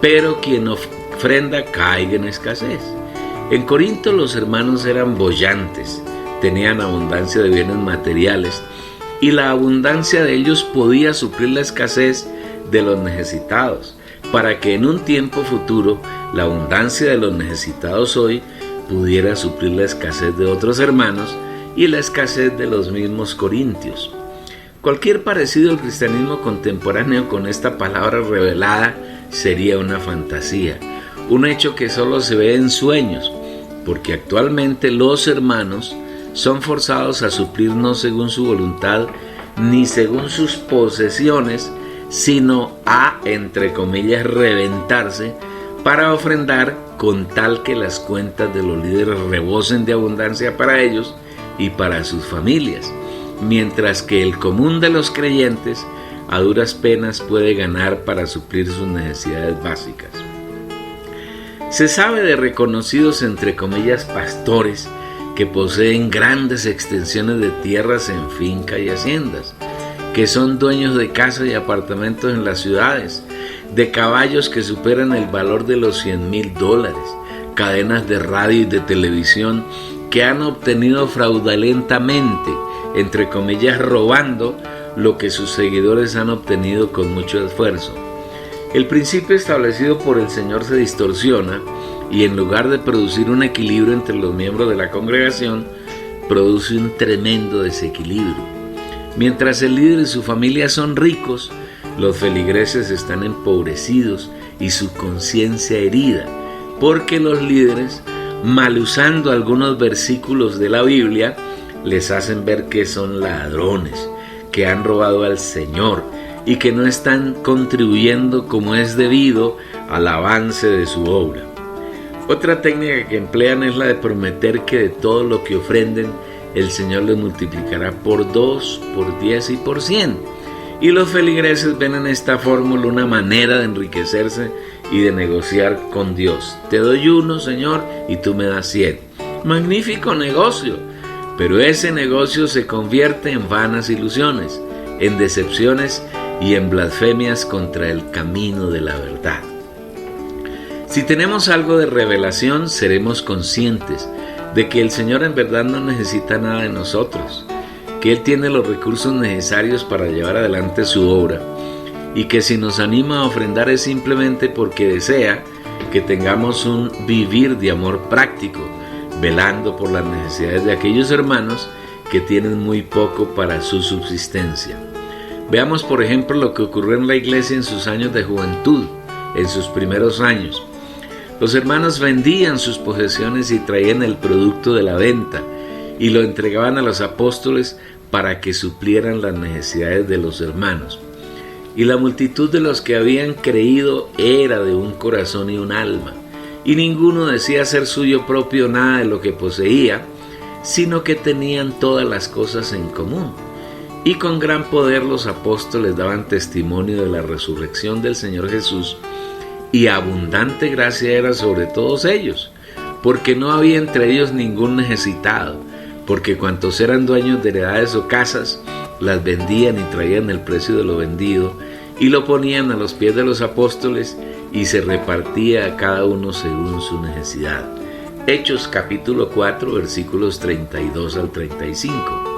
A: pero quien ofrenda caiga en escasez. En Corinto los hermanos eran boyantes, tenían abundancia de bienes materiales, y la abundancia de ellos podía suplir la escasez de los necesitados, para que en un tiempo futuro la abundancia de los necesitados hoy pudiera suplir la escasez de otros hermanos y la escasez de los mismos corintios. Cualquier parecido al cristianismo contemporáneo con esta palabra revelada sería una fantasía, un hecho que solo se ve en sueños, porque actualmente los hermanos son forzados a suplir no según su voluntad ni según sus posesiones, sino a, entre comillas, reventarse para ofrendar con tal que las cuentas de los líderes rebosen de abundancia para ellos y para sus familias, mientras que el común de los creyentes a duras penas puede ganar para suplir sus necesidades básicas. Se sabe de reconocidos, entre comillas, pastores que poseen grandes extensiones de tierras en finca y haciendas, que son dueños de casas y apartamentos en las ciudades, de caballos que superan el valor de los $100,000, cadenas de radio y de televisión que han obtenido fraudulentamente, entre comillas, robando lo que sus seguidores han obtenido con mucho esfuerzo. El principio establecido por el Señor se distorsiona y en lugar de producir un equilibrio entre los miembros de la congregación, produce un tremendo desequilibrio. Mientras el líder y su familia son ricos, los feligreses están empobrecidos y su conciencia herida, porque los líderes, mal usando algunos versículos de la Biblia, les hacen ver que son ladrones, que han robado al Señor y que no están contribuyendo como es debido al avance de su obra. Otra técnica que emplean es la de prometer que de todo lo que ofrenden, el Señor les multiplicará por 2, por 10 y por 100. Y los feligreses ven en esta fórmula una manera de enriquecerse y de negociar con Dios. Te doy 1, Señor, y tú me das 100. Magnífico negocio, pero ese negocio se convierte en vanas ilusiones, en decepciones y en blasfemias contra el camino de la verdad. Si tenemos algo de revelación, seremos conscientes de que el Señor en verdad no necesita nada de nosotros, que Él tiene los recursos necesarios para llevar adelante su obra y que si nos anima a ofrendar es simplemente porque desea que tengamos un vivir de amor práctico, velando por las necesidades de aquellos hermanos que tienen muy poco para su subsistencia. Veamos por ejemplo lo que ocurrió en la iglesia en sus años de juventud, en sus primeros años. Los hermanos vendían sus posesiones y traían el producto de la venta y lo entregaban a los apóstoles para que suplieran las necesidades de los hermanos. Y la multitud de los que habían creído era de un corazón y un alma, y ninguno decía ser suyo propio nada de lo que poseía, sino que tenían todas las cosas en común. Y con gran poder los apóstoles daban testimonio de la resurrección del Señor Jesús, y abundante gracia era sobre todos ellos, porque no había entre ellos ningún necesitado, porque cuantos eran dueños de heredades o casas, las vendían y traían el precio de lo vendido, y lo ponían a los pies de los apóstoles, y se repartía a cada uno según su necesidad. Hechos capítulo 4, versículos 32 al 35.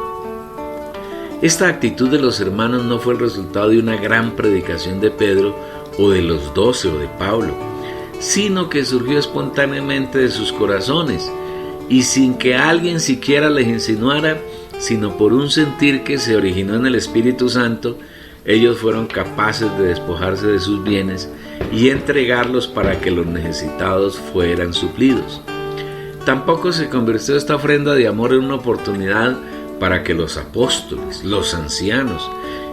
A: Esta actitud de los hermanos no fue el resultado de una gran predicación de Pedro, o de los 12 o de Pablo, sino que surgió espontáneamente de sus corazones y sin que alguien siquiera les insinuara, sino por un sentir que se originó en el Espíritu Santo, ellos fueron capaces de despojarse de sus bienes y entregarlos para que los necesitados fueran suplidos. Tampoco se convirtió esta ofrenda de amor en una oportunidad para que los apóstoles, los ancianos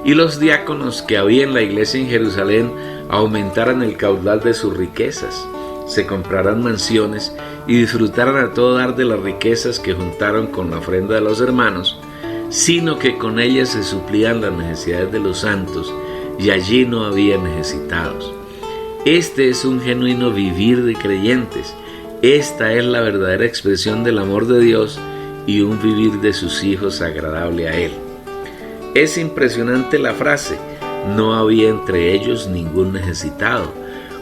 A: y los diáconos que había en la iglesia en Jerusalén aumentaran el caudal de sus riquezas, se compraran mansiones y disfrutaran a todo dar de las riquezas que juntaron con la ofrenda de los hermanos, sino que con ellas se suplían las necesidades de los santos, y allí no había necesitados. Este es un genuino vivir de creyentes. Esta es la verdadera expresión del amor de Dios y un vivir de sus hijos agradable a Él. Es impresionante la frase: no había entre ellos ningún necesitado,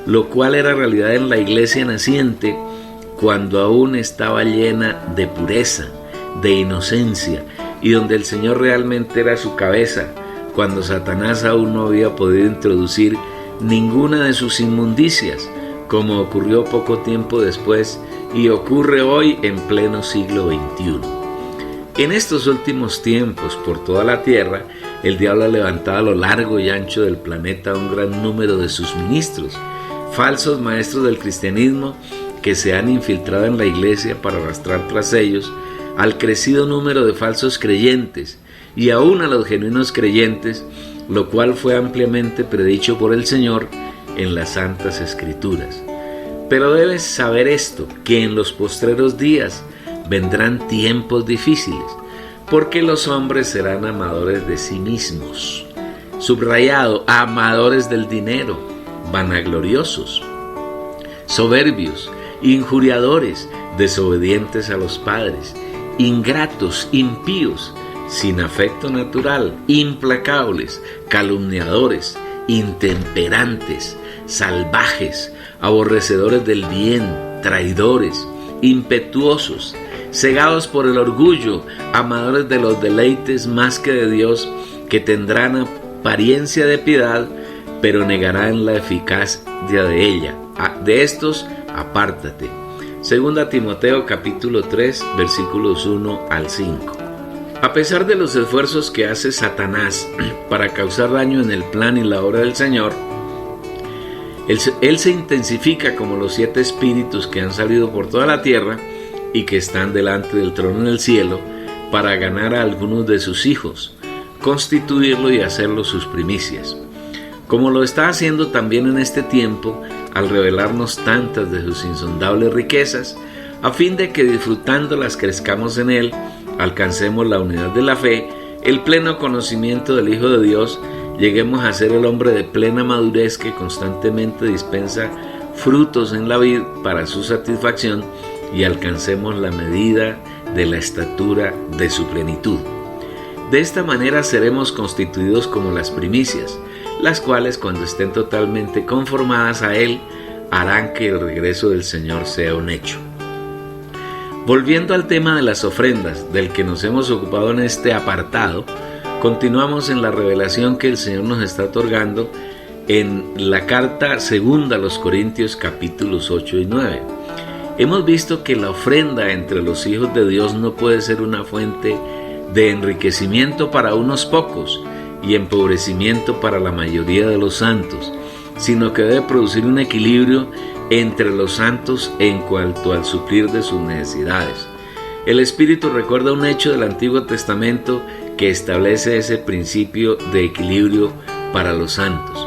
A: lo cual era realidad en la iglesia naciente cuando aún estaba llena de pureza, de inocencia, y donde el Señor realmente era su cabeza, cuando Satanás aún no había podido introducir ninguna de sus inmundicias, como ocurrió poco tiempo después y ocurre hoy en pleno siglo XXI. En estos últimos tiempos, por toda la tierra, el diablo ha levantado a lo largo y ancho del planeta un gran número de sus ministros, falsos maestros del cristianismo que se han infiltrado en la iglesia para arrastrar tras ellos al crecido número de falsos creyentes y aún a los genuinos creyentes, lo cual fue ampliamente predicho por el Señor en las Santas Escrituras. Pero debes saber esto, que en los postreros días vendrán tiempos difíciles, porque los hombres serán amadores de sí mismos. Subrayado, amadores del dinero, vanagloriosos, soberbios, injuriadores, desobedientes a los padres, ingratos, impíos, sin afecto natural, implacables, calumniadores, intemperantes, salvajes, aborrecedores del bien, traidores, impetuosos, cegados por el orgullo, amadores de los deleites más que de Dios, que tendrán apariencia de piedad, pero negarán la eficacia de ella. De estos, apártate. Segunda Timoteo capítulo 3, versículos 1 al 5. A pesar de los esfuerzos que hace Satanás para causar daño en el plan y la obra del Señor, él se intensifica como los 7 espíritus que han salido por toda la tierra y que están delante del trono en el cielo para ganar a algunos de sus hijos, constituirlo y hacerlo sus primicias, como lo está haciendo también en este tiempo al revelarnos tantas de sus insondables riquezas, a fin de que disfrutándolas crezcamos en Él, alcancemos la unidad de la fe, el pleno conocimiento del Hijo de Dios, lleguemos a ser el hombre de plena madurez que constantemente dispensa frutos en la vid para su satisfacción y alcancemos la medida de la estatura de su plenitud. De esta manera seremos constituidos como las primicias, las cuales cuando estén totalmente conformadas a Él, harán que el regreso del Señor sea un hecho. Volviendo al tema de las ofrendas, del que nos hemos ocupado en este apartado, continuamos en la revelación que el Señor nos está otorgando en la carta segunda a los Corintios capítulos 8 y 9. Hemos visto que la ofrenda entre los hijos de Dios no puede ser una fuente de enriquecimiento para unos pocos y empobrecimiento para la mayoría de los santos, sino que debe producir un equilibrio entre los santos en cuanto al suplir de sus necesidades. El Espíritu recuerda un hecho del Antiguo Testamento que establece ese principio de equilibrio para los santos.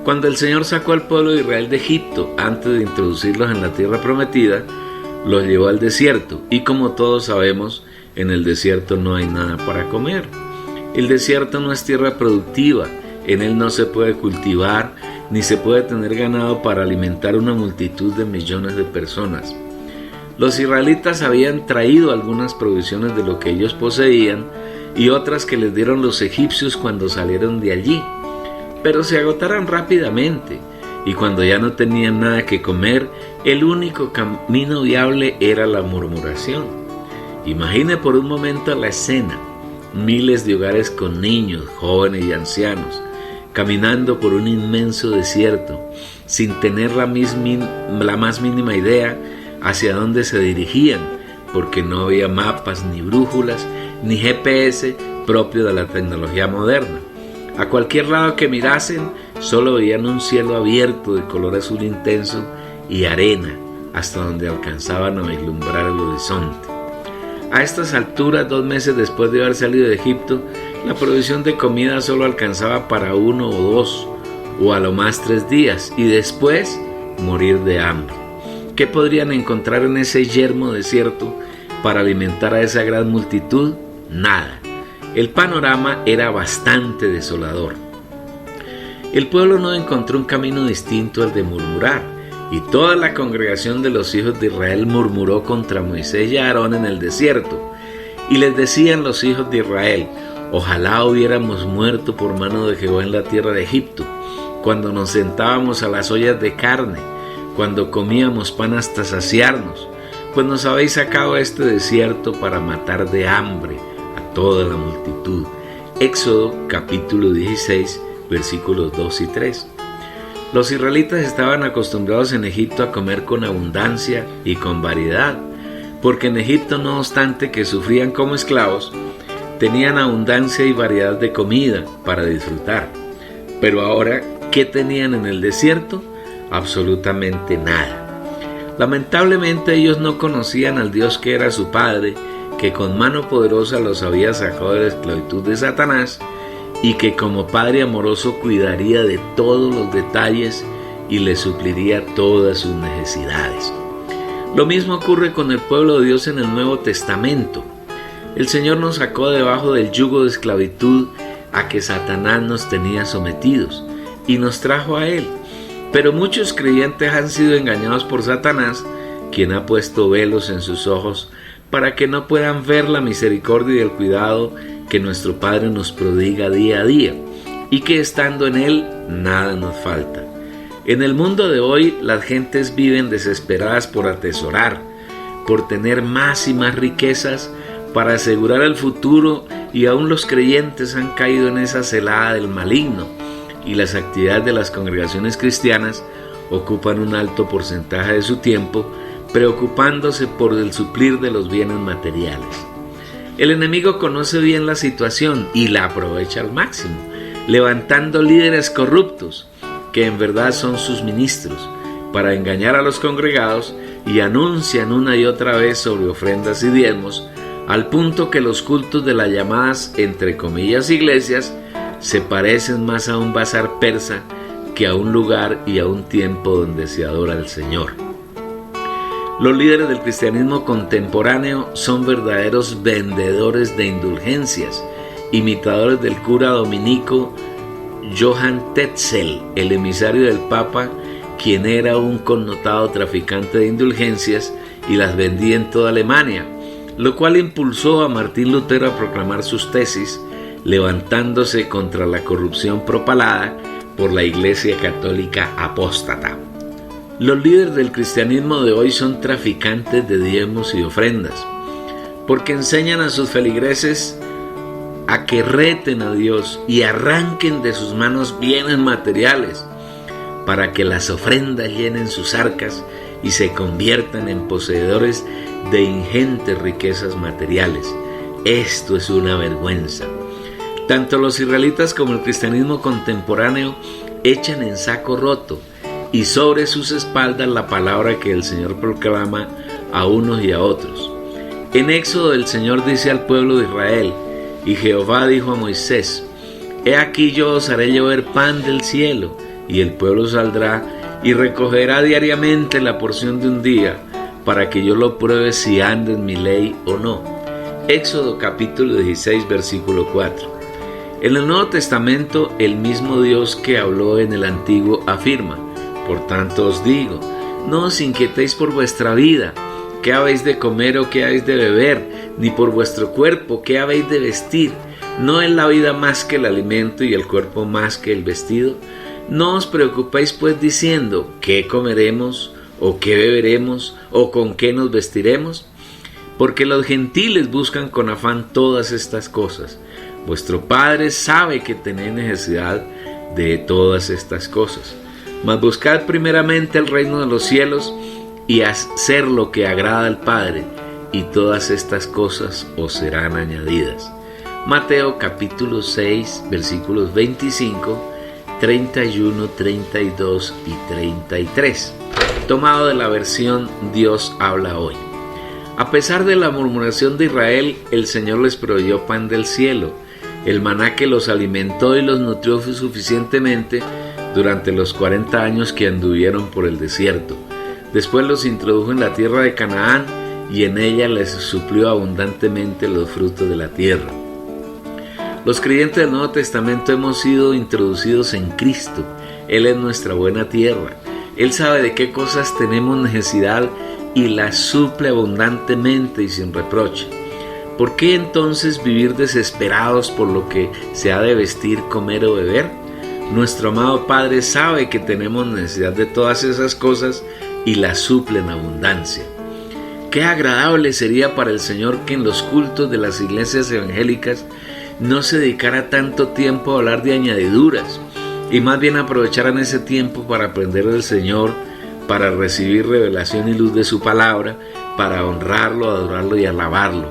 A: Cuando el Señor sacó al pueblo de Israel de Egipto antes de introducirlos en la tierra prometida, los llevó al desierto y como todos sabemos, en el desierto no hay nada para comer. El desierto no es tierra productiva, en él no se puede cultivar ni se puede tener ganado para alimentar una multitud de millones de personas. Los israelitas habían traído algunas provisiones de lo que ellos poseían y otras que les dieron los egipcios cuando salieron de allí, pero se agotaron rápidamente y cuando ya no tenían nada que comer, el único camino viable era la murmuración. Imagine por un momento la escena: miles de hogares con niños, jóvenes y ancianos, caminando por un inmenso desierto, sin tener la más mínima idea hacia dónde se dirigían, porque no había mapas, ni brújulas, ni GPS propio de la tecnología moderna. A cualquier lado que mirasen, solo veían un cielo abierto de color azul intenso y arena, hasta donde alcanzaban a vislumbrar el horizonte. A estas alturas, 2 meses después de haber salido de Egipto, La provisión de comida solo alcanzaba para 1 o 2 o a lo más 3 días y después morir de hambre. ¿Qué podrían encontrar en ese yermo desierto para alimentar a esa gran multitud? Nada. El panorama era bastante desolador. El pueblo no encontró un camino distinto al de murmurar, y toda la congregación de los hijos de Israel murmuró contra Moisés y Aarón en el desierto. Y les decían los hijos de Israel: ojalá hubiéramos muerto por mano de Jehová en la tierra de Egipto, cuando nos sentábamos a las ollas de carne, cuando comíamos pan hasta saciarnos, pues nos habéis sacado a este desierto para matar de hambre a toda la multitud. Éxodo capítulo 16, versículos 2 y 3. Los israelitas estaban acostumbrados en Egipto a comer con abundancia y con variedad, porque en Egipto, no obstante que sufrían como esclavos, tenían abundancia y variedad de comida para disfrutar. Pero ahora, ¿qué tenían en el desierto? Absolutamente nada. Lamentablemente ellos no conocían al Dios que era su Padre, que con mano poderosa los había sacado de la esclavitud de Satanás y que como Padre amoroso cuidaría de todos los detalles y les supliría todas sus necesidades. Lo mismo ocurre con el pueblo de Dios en el Nuevo Testamento. El Señor nos sacó debajo del yugo de esclavitud a que Satanás nos tenía sometidos y nos trajo a Él. Pero muchos creyentes han sido engañados por Satanás, quien ha puesto velos en sus ojos para que no puedan ver la misericordia y el cuidado que nuestro Padre nos prodiga día a día, y que estando en Él nada nos falta. En el mundo de hoy las gentes viven desesperadas por atesorar, por tener más y más riquezas para asegurar el futuro, y aún los creyentes han caído en esa celada del maligno, y las actividades de las congregaciones cristianas ocupan un alto porcentaje de su tiempo preocupándose por el suplir de los bienes materiales. El enemigo conoce bien la situación y la aprovecha al máximo, levantando líderes corruptos, que en verdad son sus ministros, para engañar a los congregados, y anuncian una y otra vez sobre ofrendas y diezmos, al punto que los cultos de las llamadas, entre comillas, iglesias, se parecen más a un bazar persa que a un lugar y a un tiempo donde se adora al Señor. Los líderes del cristianismo contemporáneo son verdaderos vendedores de indulgencias, imitadores del cura dominico Johann Tetzel, el emisario del Papa, quien era un connotado traficante de indulgencias y las vendía en toda Alemania, lo cual impulsó a Martín Lutero a proclamar sus tesis, levantándose contra la corrupción propalada por la Iglesia Católica apóstata. Los líderes del cristianismo de hoy son traficantes de diezmos y ofrendas, porque enseñan a sus feligreses a que reten a Dios y arranquen de sus manos bienes materiales, para que las ofrendas llenen sus arcas y se conviertan en poseedores de ingentes riquezas materiales. Esto es una vergüenza. Tanto los israelitas como el cristianismo contemporáneo echan en saco roto y sobre sus espaldas la palabra que el Señor proclama a unos y a otros. En Éxodo el Señor dice al pueblo de Israel: y Jehová dijo a Moisés: he aquí yo os haré llover pan del cielo, y el pueblo saldrá y recogerá diariamente la porción de un día, para que yo lo pruebe si anda en mi ley o no. Éxodo capítulo 16, versículo 4. En el Nuevo Testamento, el mismo Dios que habló en el Antiguo afirma: por tanto os digo, no os inquietéis por vuestra vida, qué habéis de comer o qué habéis de beber, ni por vuestro cuerpo, qué habéis de vestir. ¿No es la vida más que el alimento y el cuerpo más que el vestido? No os preocupéis pues diciendo, ¿qué comeremos? ¿O qué beberemos? ¿O con qué nos vestiremos? Porque los gentiles buscan con afán todas estas cosas. Vuestro Padre sabe que tenéis necesidad de todas estas cosas. Mas buscad primeramente el reino de los cielos y hacer lo que agrada al Padre, y todas estas cosas os serán añadidas. Mateo capítulo 6, versículos 25, 31, 32 y 33. Tomado de la versión Dios habla hoy. A pesar de la murmuración de Israel, el Señor les proveyó pan del cielo, El maná que los alimentó y los nutrió suficientemente durante los 40 años que anduvieron por el desierto. Después los introdujo en la tierra de Canaán y en ella les suplió abundantemente los frutos de la tierra. Los creyentes del Nuevo Testamento hemos sido introducidos en Cristo. Él es nuestra buena tierra. Él sabe de qué cosas tenemos necesidad y las suple abundantemente y sin reproche. ¿Por qué entonces vivir desesperados por lo que se ha de vestir, comer o beber? Nuestro amado Padre sabe que tenemos necesidad de todas esas cosas y las suple en abundancia. Qué agradable sería para el Señor que en los cultos de las iglesias evangélicas no se dedicara tanto tiempo a hablar de añadiduras y más bien aprovecharan ese tiempo para aprender del Señor, para recibir revelación y luz de su palabra, para honrarlo, adorarlo y alabarlo,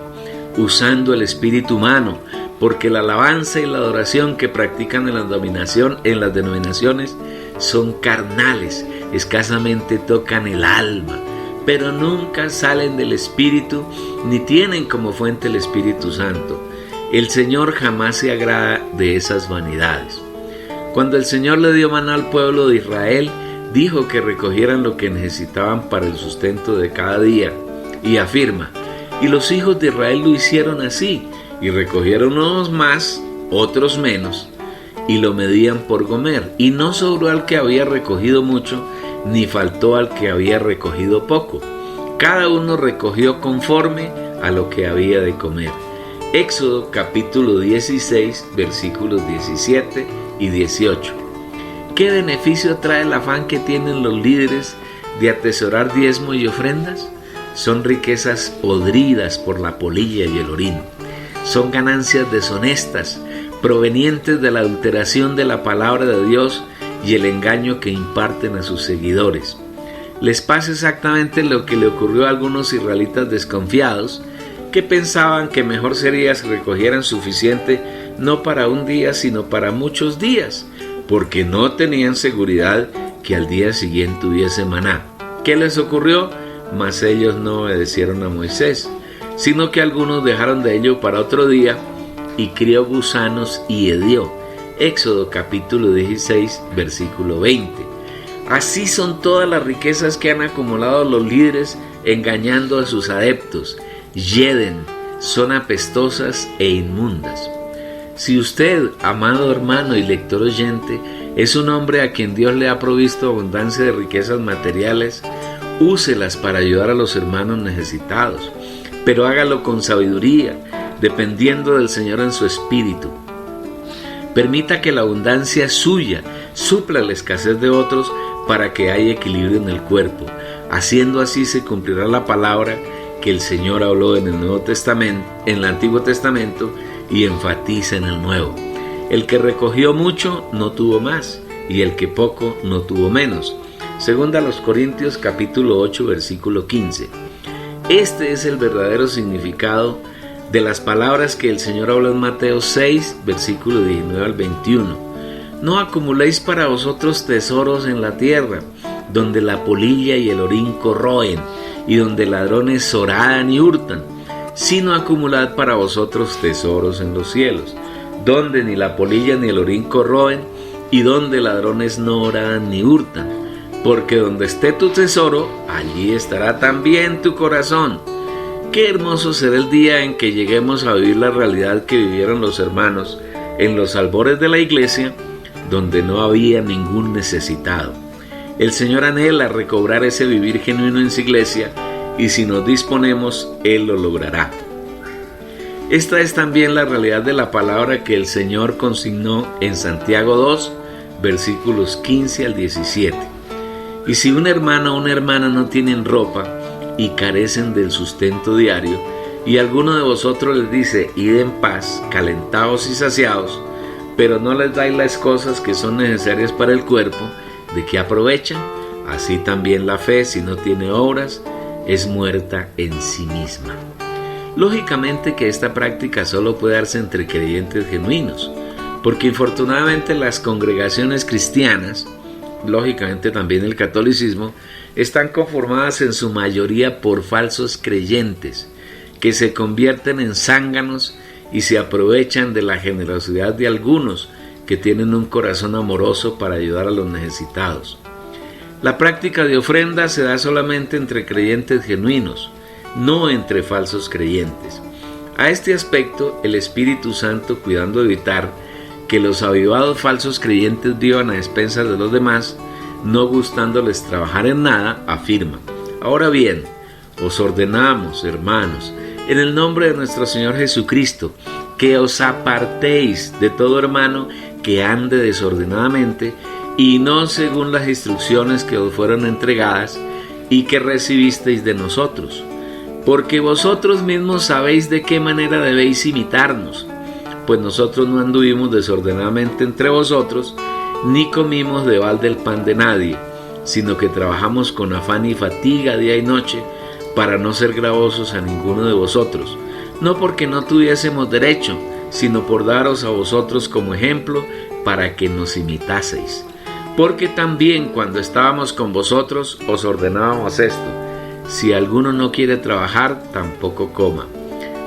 A: usando el espíritu humano, porque la alabanza y la adoración que practican en las denominaciones son carnales, escasamente tocan el alma, pero nunca salen del Espíritu ni tienen como fuente el Espíritu Santo. El Señor jamás se agrada de esas vanidades. Cuando el Señor le dio maná al pueblo de Israel, dijo que recogieran lo que necesitaban para el sustento de cada día, y afirma: y los hijos de Israel lo hicieron así, y recogieron unos más, otros menos, y lo medían por gomer, y no sobró al que había recogido mucho, ni faltó al que había recogido poco. Cada uno recogió conforme a lo que había de comer. Éxodo capítulo 16, versículos 17 y 18. ¿Qué beneficio trae el afán que tienen los líderes de atesorar diezmo y ofrendas? Son riquezas podridas por la polilla y el orín. Son ganancias deshonestas, provenientes de la adulteración de la palabra de Dios y el engaño que imparten a sus seguidores. Les pasa exactamente lo que le ocurrió a algunos israelitas desconfiados, que pensaban que mejor sería si recogieran suficiente no para un día, sino para muchos días, porque no tenían seguridad que al día siguiente hubiese maná. ¿Qué les ocurrió? Mas ellos no obedecieron a Moisés, sino que algunos dejaron de ello para otro día, y crió gusanos y hedió. Éxodo capítulo 16, versículo 20. Así son todas las riquezas que han acumulado los líderes engañando a sus adeptos. Yeden, son apestosas e inmundas. Si usted, amado hermano y lector oyente, es un hombre a quien Dios le ha provisto abundancia de riquezas materiales, úselas para ayudar a los hermanos necesitados, pero hágalo con sabiduría, dependiendo del Señor en su espíritu. Permita que la abundancia suya supla la escasez de otros para que haya equilibrio en el cuerpo. Haciendo así se cumplirá la palabra que el Señor habló en el Antiguo Testamento y enfatiza en el Nuevo. El que recogió mucho no tuvo más, y el que poco no tuvo menos. Segunda a los Corintios capítulo 8 versículo 15. Este es el verdadero significado de las palabras que el Señor habló en Mateo 6 versículo 19 al 21. No acumuléis para vosotros tesoros en la tierra, donde la polilla y el orín corroen, y donde ladrones horadan y hurtan, sino acumulad para vosotros tesoros en los cielos, donde ni la polilla ni el orín corroen, y donde ladrones no horadan ni hurtan, porque donde esté tu tesoro, allí estará también tu corazón. Qué hermoso será el día en que lleguemos a vivir la realidad que vivieron los hermanos en los albores de la iglesia, donde no había ningún necesitado. El Señor anhela recobrar ese vivir genuino en su iglesia, y si nos disponemos, Él lo logrará. Esta es también la realidad de la palabra que el Señor consignó en Santiago 2, versículos 15 al 17. Y si un hermano o una hermana no tienen ropa y carecen del sustento diario, y alguno de vosotros les dice: id en paz, calentados y saciados, pero no les dais las cosas que son necesarias para el cuerpo, ¿de qué aprovechan? Así también la fe, si no tiene obras, es muerta en sí misma. Lógicamente que esta práctica solo puede darse entre creyentes genuinos, porque infortunadamente las congregaciones cristianas, lógicamente también el catolicismo, están conformadas en su mayoría por falsos creyentes, que se convierten en zánganos y se aprovechan de la generosidad de algunos que tienen un corazón amoroso para ayudar a los necesitados. La práctica de ofrenda se da solamente entre creyentes genuinos, no entre falsos creyentes. A este aspecto, el Espíritu Santo, cuidando de evitar que los avivados falsos creyentes vivan a expensas de los demás, no gustándoles trabajar en nada, afirma: ahora bien, os ordenamos, hermanos, en el nombre de nuestro Señor Jesucristo, que os apartéis de todo hermano que ande desordenadamente y no según las instrucciones que os fueron entregadas y que recibisteis de nosotros, porque vosotros mismos sabéis de qué manera debéis imitarnos, pues nosotros no anduvimos desordenadamente entre vosotros, ni comimos de balde el pan de nadie, sino que trabajamos con afán y fatiga día y noche, para no ser gravosos a ninguno de vosotros, no porque no tuviésemos derecho, sino por daros a vosotros como ejemplo, para que nos imitaseis. Porque también cuando estábamos con vosotros os ordenábamos esto: si alguno no quiere trabajar, tampoco coma.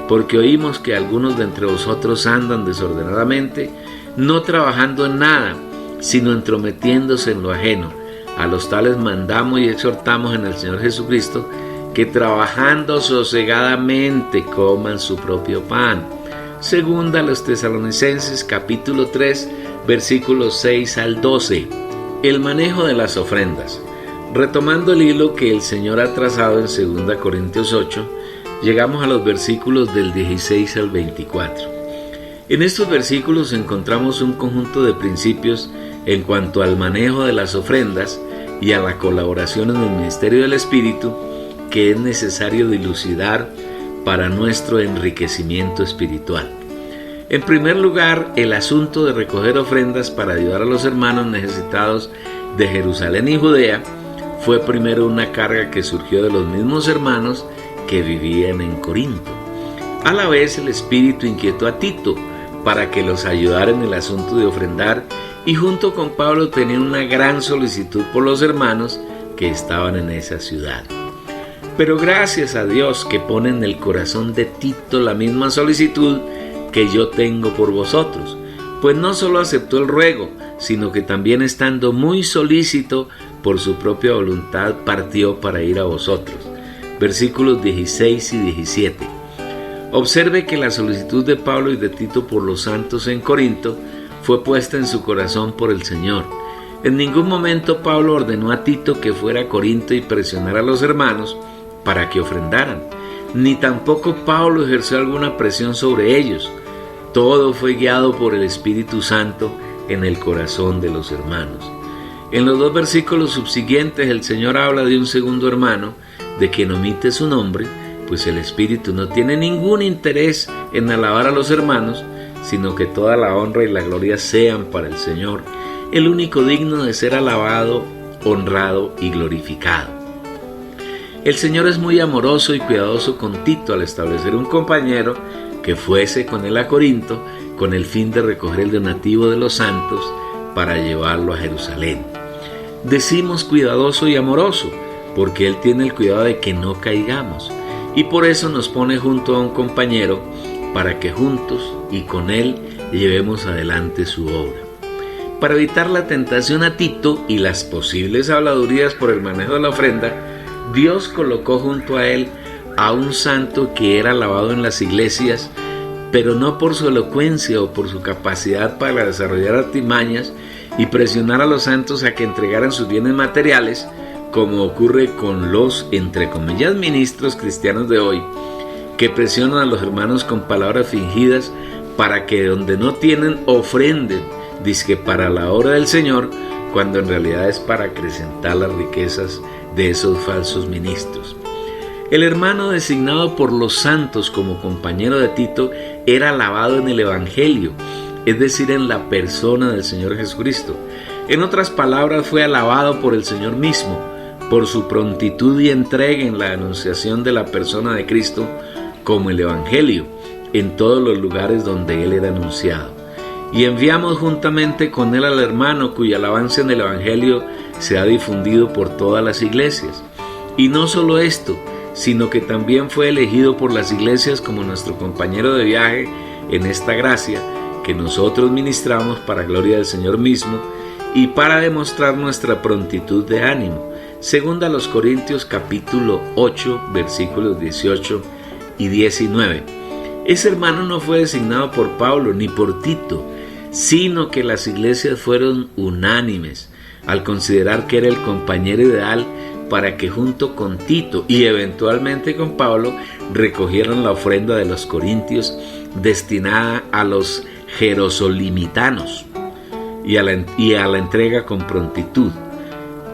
A: Porque oímos que algunos de entre vosotros andan desordenadamente, no trabajando en nada, sino entrometiéndose en lo ajeno. A los tales mandamos y exhortamos en el Señor Jesucristo que trabajando sosegadamente coman su propio pan. Segunda a los Tesalonicenses capítulo 3, versículos 6 al 12. El manejo de las ofrendas. Retomando el hilo que el Señor ha trazado en 2 Corintios 8, llegamos a los versículos del 16 al 24. En estos versículos encontramos un conjunto de principios en cuanto al manejo de las ofrendas y a la colaboración en el ministerio del Espíritu que es necesario dilucidar para nuestro enriquecimiento espiritual. En primer lugar, el asunto de recoger ofrendas para ayudar a los hermanos necesitados de Jerusalén y Judea fue primero una carga que surgió de los mismos hermanos que vivían en Corinto. A la vez, el Espíritu inquietó a Tito para que los ayudara en el asunto de ofrendar, y junto con Pablo tenían una gran solicitud por los hermanos que estaban en esa ciudad. Pero gracias a Dios que pone en el corazón de Tito la misma solicitud que yo tengo por vosotros, pues no solo aceptó el ruego, sino que también, estando muy solícito por su propia voluntad, partió para ir a vosotros. Versículos 16 y 17. Observe que la solicitud de Pablo y de Tito por los santos en Corinto fue puesta en su corazón por el Señor. En ningún momento Pablo ordenó a Tito que fuera a Corinto y presionara a los hermanos para que ofrendaran, ni tampoco Pablo ejerció alguna presión sobre ellos. Todo fue guiado por el Espíritu Santo en el corazón de los hermanos. En los dos versículos subsiguientes el Señor habla de un segundo hermano, de quien omite su nombre, pues el Espíritu no tiene ningún interés en alabar a los hermanos, sino que toda la honra y la gloria sean para el Señor, el único digno de ser alabado, honrado y glorificado. El Señor es muy amoroso y cuidadoso con Tito al establecer un compañero que fuese con él a Corinto con el fin de recoger el donativo de los santos para llevarlo a Jerusalén. Decimos cuidadoso y amoroso porque Él tiene el cuidado de que no caigamos, y por eso nos pone junto a un compañero para que juntos y con Él llevemos adelante su obra. Para evitar la tentación a Tito y las posibles habladurías por el manejo de la ofrenda, Dios colocó junto a él a un santo que era alabado en las iglesias, pero no por su elocuencia o por su capacidad para desarrollar artimañas y presionar a los santos a que entregaran sus bienes materiales, como ocurre con los, entre comillas, ministros cristianos de hoy, que presionan a los hermanos con palabras fingidas para que donde no tienen ofrenden, dizque para la obra del Señor, cuando en realidad es para acrecentar las riquezas de esos falsos ministros. El hermano designado por los santos como compañero de Tito era alabado en el Evangelio, es decir, en la persona del Señor Jesucristo. En otras palabras, fue alabado por el Señor mismo, por su prontitud y entrega en la anunciación de la persona de Cristo como el Evangelio, en todos los lugares donde Él era anunciado. Y enviamos juntamente con Él al hermano cuya alabanza en el Evangelio se ha difundido por todas las iglesias. Y no solo esto, sino que también fue elegido por las iglesias como nuestro compañero de viaje en esta gracia que nosotros ministramos para gloria del Señor mismo y para demostrar nuestra prontitud de ánimo. Segunda a los Corintios capítulo 8 versículos 18 y 19. Ese hermano no fue designado por Pablo ni por Tito, sino que las iglesias fueron unánimes al considerar que era el compañero ideal para que junto con Tito y eventualmente con Pablo recogieran la ofrenda de los corintios destinada a los jerosolimitanos y a la entrega con prontitud.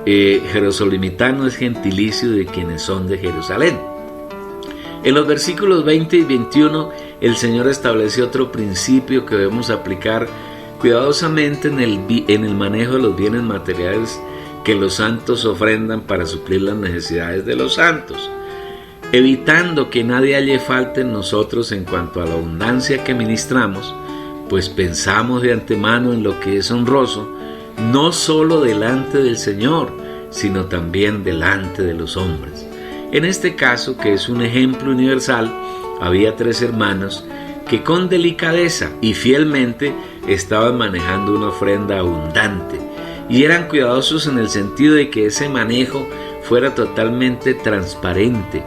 A: Jerosolimitano es gentilicio de quienes son de Jerusalén. En los versículos 20 y 21 el Señor establece otro principio que debemos aplicar cuidadosamente en el manejo de los bienes materiales que los santos ofrendan para suplir las necesidades de los santos, evitando que nadie halle falta en nosotros en cuanto a la abundancia que ministramos, pues pensamos de antemano en lo que es honroso, no solo delante del Señor, sino también delante de los hombres. En este caso, que es un ejemplo universal, había 3 hermanos que con delicadeza y fielmente estaban manejando una ofrenda abundante y eran cuidadosos en el sentido de que ese manejo fuera totalmente transparente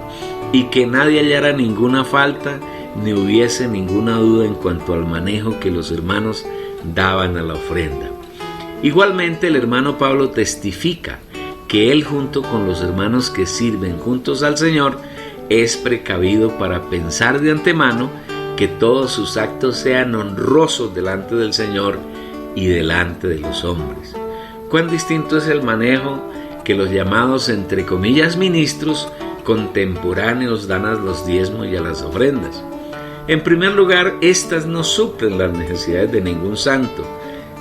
A: y que nadie hallara ninguna falta ni hubiese ninguna duda en cuanto al manejo que los hermanos daban a la ofrenda. Igualmente el hermano Pablo testifica que él junto con los hermanos que sirven juntos al Señor es precavido para pensar de antemano que todos sus actos sean honrosos delante del Señor y delante de los hombres. Cuán distinto es el manejo que los llamados entre comillas ministros contemporáneos dan a los diezmos y a las ofrendas. En primer lugar, estas no suplen las necesidades de ningún santo,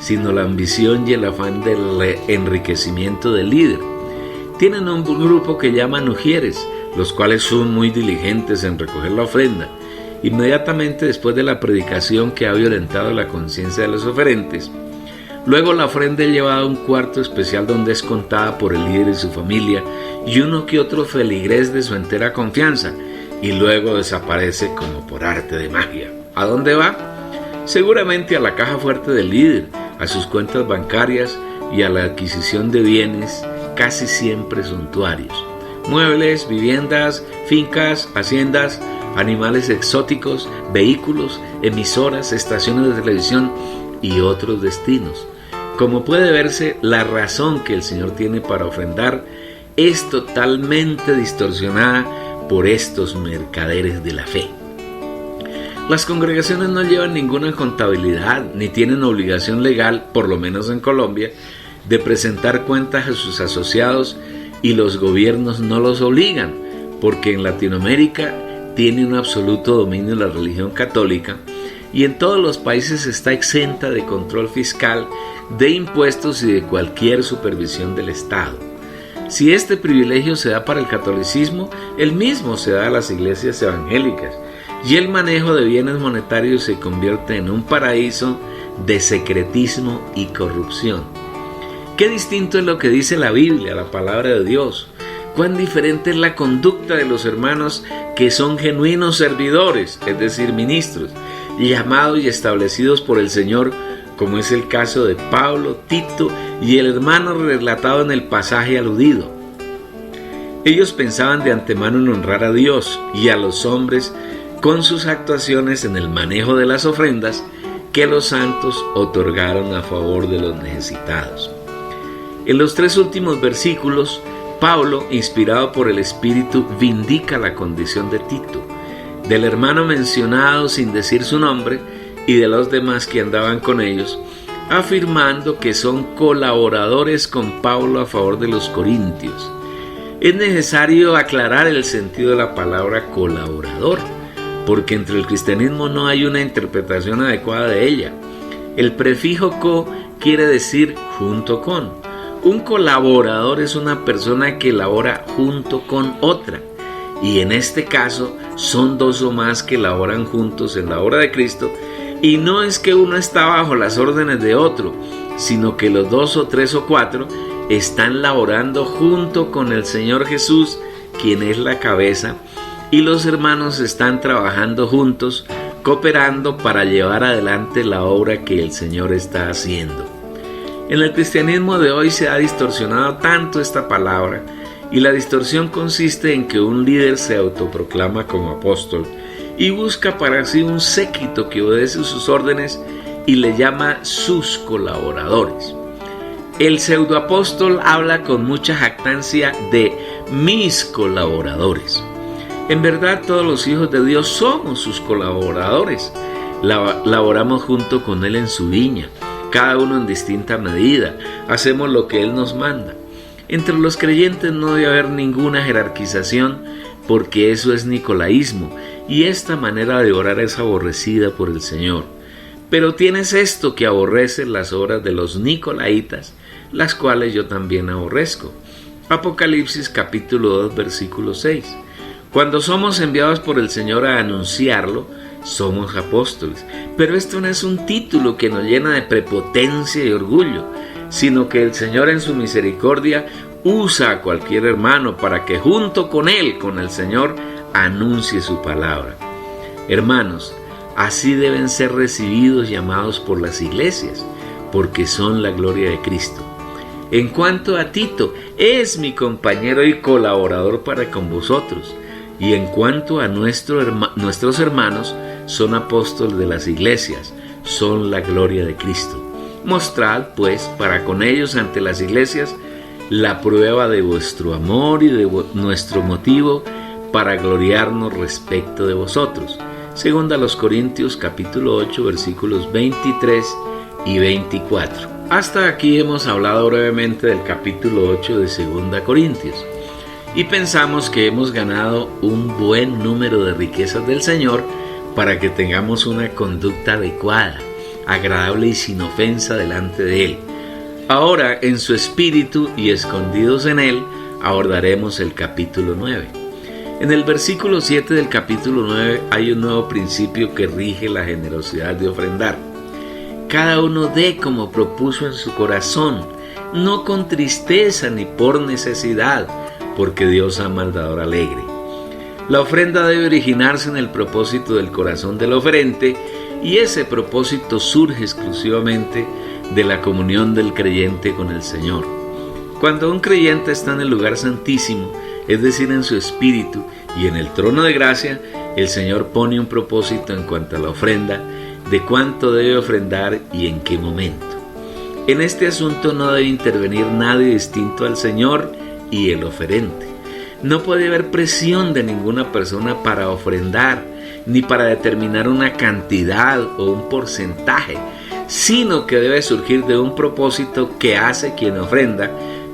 A: sino la ambición y el afán del enriquecimiento del líder. Tienen un grupo que llaman ujieres, los cuales son muy diligentes en recoger la ofrenda. Inmediatamente después de la predicación que ha violentado la conciencia de los oferentes, luego la ofrenda es llevada a un cuarto especial donde es contada por el líder y su familia y uno que otro feligrés de su entera confianza, y luego desaparece como por arte de magia. ¿A dónde va? Seguramente a la caja fuerte del líder, a sus cuentas bancarias y a la adquisición de bienes casi siempre suntuarios. Muebles, viviendas, fincas, haciendas, animales exóticos, vehículos, emisoras, estaciones de televisión y otros destinos. Como puede verse, la razón que el Señor tiene para ofrendar es totalmente distorsionada por estos mercaderes de la fe. Las congregaciones no llevan ninguna contabilidad ni tienen obligación legal, por lo menos en Colombia, de presentar cuentas a sus asociados, y los gobiernos no los obligan, porque en Latinoamérica tiene un absoluto dominio la religión católica y en todos los países está exenta de control fiscal, de impuestos y de cualquier supervisión del Estado. Si este privilegio se da para el catolicismo, el mismo se da a las iglesias evangélicas, y el manejo de bienes monetarios se convierte en un paraíso de secretismo y corrupción. Qué distinto es lo que dice la Biblia, la palabra de Dios. Cuán diferente es la conducta de los hermanos que son genuinos servidores, es decir, ministros, llamados y establecidos por el Señor, como es el caso de Pablo, Tito y el hermano relatado en el pasaje aludido. Ellos pensaban de antemano en honrar a Dios y a los hombres con sus actuaciones en el manejo de las ofrendas que los santos otorgaron a favor de los necesitados. En los 3 últimos versículos, Pablo, inspirado por el Espíritu, vindica la condición de Tito, del hermano mencionado sin decir su nombre y de los demás que andaban con ellos, afirmando que son colaboradores con Pablo a favor de los corintios. Es necesario aclarar el sentido de la palabra colaborador, porque entre el cristianismo no hay una interpretación adecuada de ella. El prefijo co quiere decir junto con. Un colaborador es una persona que labora junto con otra, y en este caso son 2 o más que laboran juntos en la obra de Cristo, y no es que uno está bajo las órdenes de otro, sino que los 2 o 3 o 4 están laborando junto con el Señor Jesús, quien es la cabeza, y los hermanos están trabajando juntos cooperando para llevar adelante la obra que el Señor está haciendo. En el cristianismo de hoy se ha distorsionado tanto esta palabra, y la distorsión consiste en que un líder se autoproclama como apóstol y busca para sí un séquito que obedece sus órdenes y le llama sus colaboradores. El pseudoapóstol habla con mucha jactancia de mis colaboradores. En verdad, todos los hijos de Dios somos sus colaboradores. Laboramos junto con Él en su viña, cada uno en distinta medida. Hacemos lo que Él nos manda. Entre los creyentes no debe haber ninguna jerarquización, porque eso es nicolaísmo, y esta manera de orar es aborrecida por el Señor. Pero tienes esto que aborrece las obras de los nicolaitas, las cuales yo también aborrezco. Apocalipsis capítulo 2 versículo 6. Cuando somos enviados por el Señor a anunciarlo, somos apóstoles. Pero esto no es un título que nos llena de prepotencia y orgullo, sino que el Señor en su misericordia usa a cualquier hermano para que junto con él, con el Señor, anuncie su palabra. Hermanos, así deben ser recibidos, llamados por las iglesias, porque son la gloria de Cristo. En cuanto a Tito, es mi compañero y colaborador para con vosotros. Y en cuanto a nuestros hermanos, son apóstoles de las iglesias, son la gloria de Cristo. Mostrad, pues, para con ellos ante las iglesias la prueba de vuestro amor y de nuestro motivo para gloriarnos respecto de vosotros. Segunda a los Corintios capítulo 8 versículos 23 y 24. Hasta aquí hemos hablado brevemente del capítulo 8 de Segunda Corintios y pensamos que hemos ganado un buen número de riquezas del Señor para que tengamos una conducta adecuada, agradable y sin ofensa delante de Él. Ahora, en su espíritu y escondidos en Él, abordaremos el capítulo 9. En el versículo 7 del capítulo 9 hay un nuevo principio que rige la generosidad de ofrendar. Cada uno dé como propuso en su corazón, no con tristeza ni por necesidad, porque Dios ama al dador alegre. La ofrenda debe originarse en el propósito del corazón del oferente, y ese propósito surge exclusivamente de la comunión del creyente con el Señor. Cuando un creyente está en el lugar santísimo, es decir, en su espíritu y en el trono de gracia, el Señor pone un propósito en cuanto a la ofrenda, de cuánto debe ofrendar y en qué momento. En este asunto no debe intervenir nadie distinto al Señor y el oferente. No puede haber presión de ninguna persona para ofrendar, ni para determinar una cantidad o un porcentaje, sino que debe surgir de un propósito que hace quien ofrenda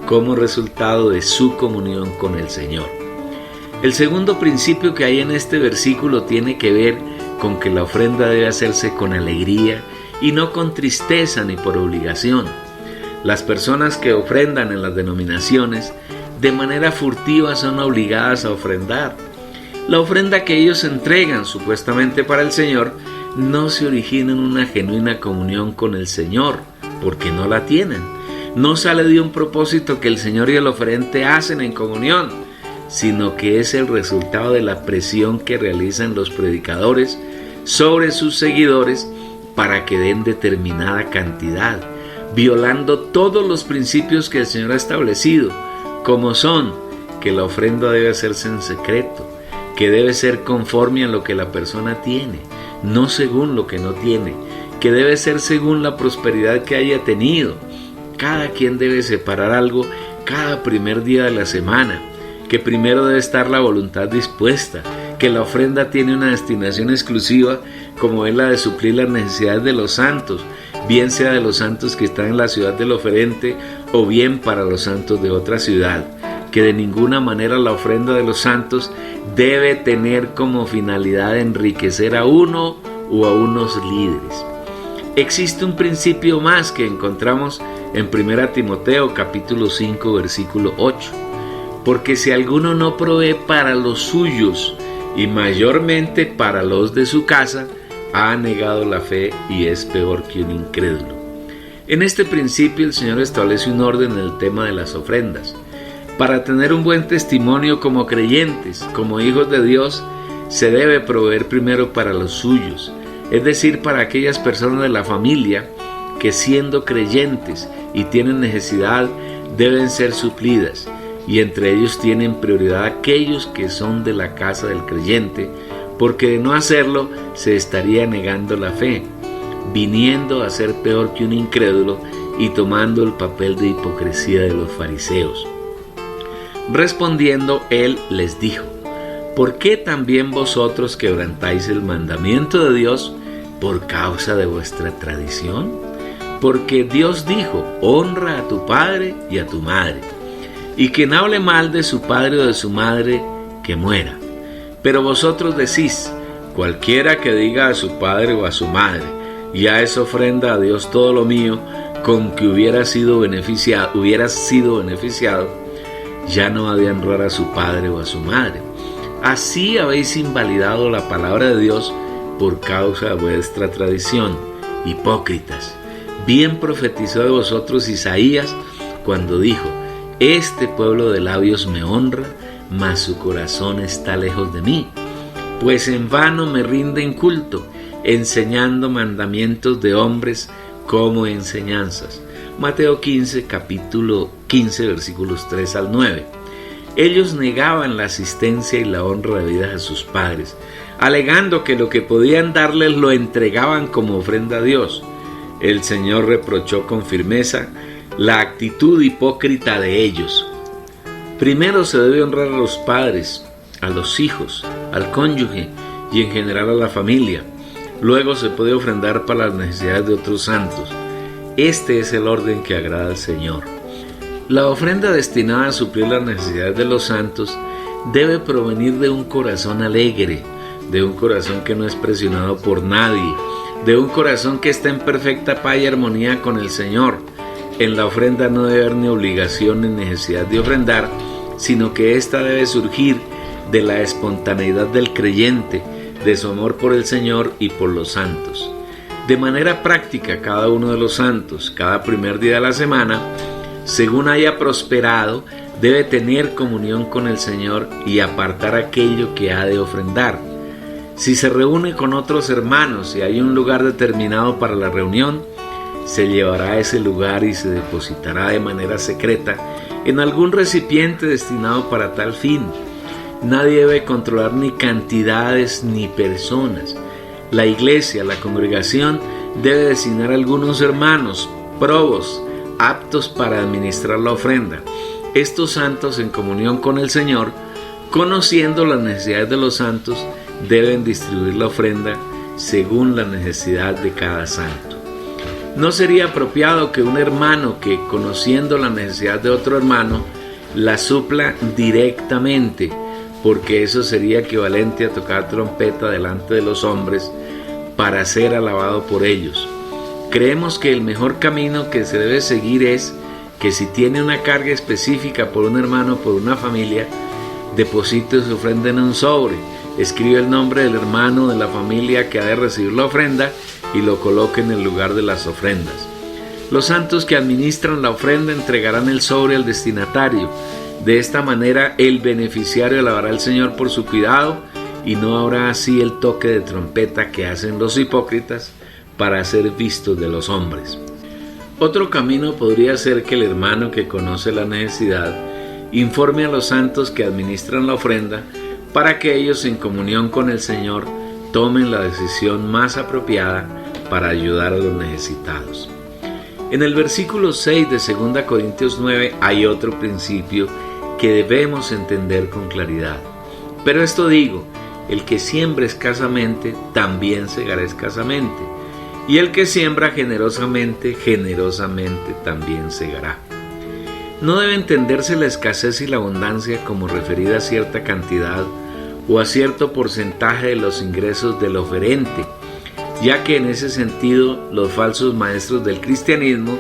A: como resultado de su comunión con el Señor. El segundo principio que hay en este versículo tiene que ver con que la ofrenda debe hacerse con alegría y no con tristeza ni por obligación. Las personas que ofrendan en las denominaciones de manera furtiva son obligadas a ofrendar. La ofrenda que ellos entregan supuestamente para el Señor no se origina en una genuina comunión con el Señor, porque no la tienen. No sale de un propósito que el Señor y el oferente hacen en comunión, sino que es el resultado de la presión que realizan los predicadores sobre sus seguidores para que den determinada cantidad, violando todos los principios que el Señor ha establecido, como son que la ofrenda debe hacerse en secreto, que debe ser conforme a lo que la persona tiene, no según lo que no tiene, que debe ser según la prosperidad que haya tenido. Cada quien debe separar algo cada primer día de la semana, que primero debe estar la voluntad dispuesta, que la ofrenda tiene una destinación exclusiva, como es la de suplir las necesidades de los santos, bien sea de los santos que están en la ciudad del oferente o bien para los santos de otra ciudad, que de ninguna manera la ofrenda de los santos debe tener como finalidad enriquecer a uno o a unos líderes. Existe un principio más que encontramos en 1 Timoteo capítulo 5 versículo 8, porque si alguno no provee para los suyos y mayormente para los de su casa, ha negado la fe y es peor que un incrédulo. En este principio el Señor establece un orden en el tema de las ofrendas. Para tener un buen testimonio como creyentes, como hijos de Dios, se debe proveer primero para los suyos, es decir, para aquellas personas de la familia que siendo creyentes y tienen necesidad deben ser suplidas, y entre ellos tienen prioridad aquellos que son de la casa del creyente, porque de no hacerlo se estaría negando la fe, viniendo a ser peor que un incrédulo y tomando el papel de hipocresía de los fariseos. Respondiendo él les dijo: ¿por qué también vosotros quebrantáis el mandamiento de Dios por causa de vuestra tradición? Porque Dios dijo: honra a tu padre y a tu madre, y quien hable mal de su padre o de su madre, que muera. Pero vosotros decís: cualquiera que diga a su padre o a su madre, ya es ofrenda a Dios todo lo mío, con que hubiera sido beneficiado, ya no ha de honrar a su padre o a su madre. Así habéis invalidado la palabra de Dios por causa de vuestra tradición. Hipócritas, bien profetizó de vosotros Isaías cuando dijo: este pueblo de labios me honra, mas su corazón está lejos de mí, pues en vano me rinden culto, enseñando mandamientos de hombres como enseñanzas. Mateo 15, capítulo 15, versículos 3 al 9. Ellos negaban la asistencia y la honra debida a sus padres, alegando que lo que podían darles lo entregaban como ofrenda a Dios. El Señor reprochó con firmeza la actitud hipócrita de ellos. Primero se debe honrar a los padres, a los hijos, al cónyuge y en general a la familia. Luego se puede ofrendar para las necesidades de otros santos. Este es el orden que agrada al Señor. La ofrenda destinada a suplir las necesidades de los santos debe provenir de un corazón alegre, de un corazón que no es presionado por nadie, de un corazón que está en perfecta paz y armonía con el Señor. En la ofrenda no debe haber ni obligación ni necesidad de ofrendar, sino que ésta debe surgir de la espontaneidad del creyente, de su amor por el Señor y por los santos. De manera práctica, cada uno de los santos, cada primer día de la semana, según haya prosperado, debe tener comunión con el Señor y apartar aquello que ha de ofrendar. Si se reúne con otros hermanos y hay un lugar determinado para la reunión, se llevará a ese lugar y se depositará de manera secreta en algún recipiente destinado para tal fin. Nadie debe controlar ni cantidades ni personas. La iglesia, la congregación, debe designar algunos hermanos, probos, aptos para administrar la ofrenda. Estos santos, en comunión con el Señor, conociendo las necesidades de los santos, deben distribuir la ofrenda según la necesidad de cada santo. No sería apropiado que un hermano que, conociendo la necesidad de otro hermano, la supla directamente, porque eso sería equivalente a tocar trompeta delante de los hombres para ser alabado por ellos. Creemos que el mejor camino que se debe seguir es que si tiene una carga específica por un hermano o por una familia, deposite su ofrenda en un sobre, escribe el nombre del hermano de la familia que ha de recibir la ofrenda y lo coloque en el lugar de las ofrendas. Los santos que administran la ofrenda entregarán el sobre al destinatario. De esta manera el beneficiario alabará al Señor por su cuidado y no habrá así el toque de trompeta que hacen los hipócritas para ser vistos de los hombres. Otro camino podría ser que el hermano que conoce la necesidad informe a los santos que administran la ofrenda para que ellos, en comunión con el Señor, tomen la decisión más apropiada para ayudar a los necesitados. En el versículo 6 de 2 Corintios 9 hay otro principio que debemos entender con claridad. Pero esto digo: el que siembra escasamente, también segará escasamente, y el que siembra generosamente, generosamente también segará. No debe entenderse la escasez y la abundancia como referida a cierta cantidad o a cierto porcentaje de los ingresos del oferente, ya que en ese sentido los falsos maestros del cristianismo,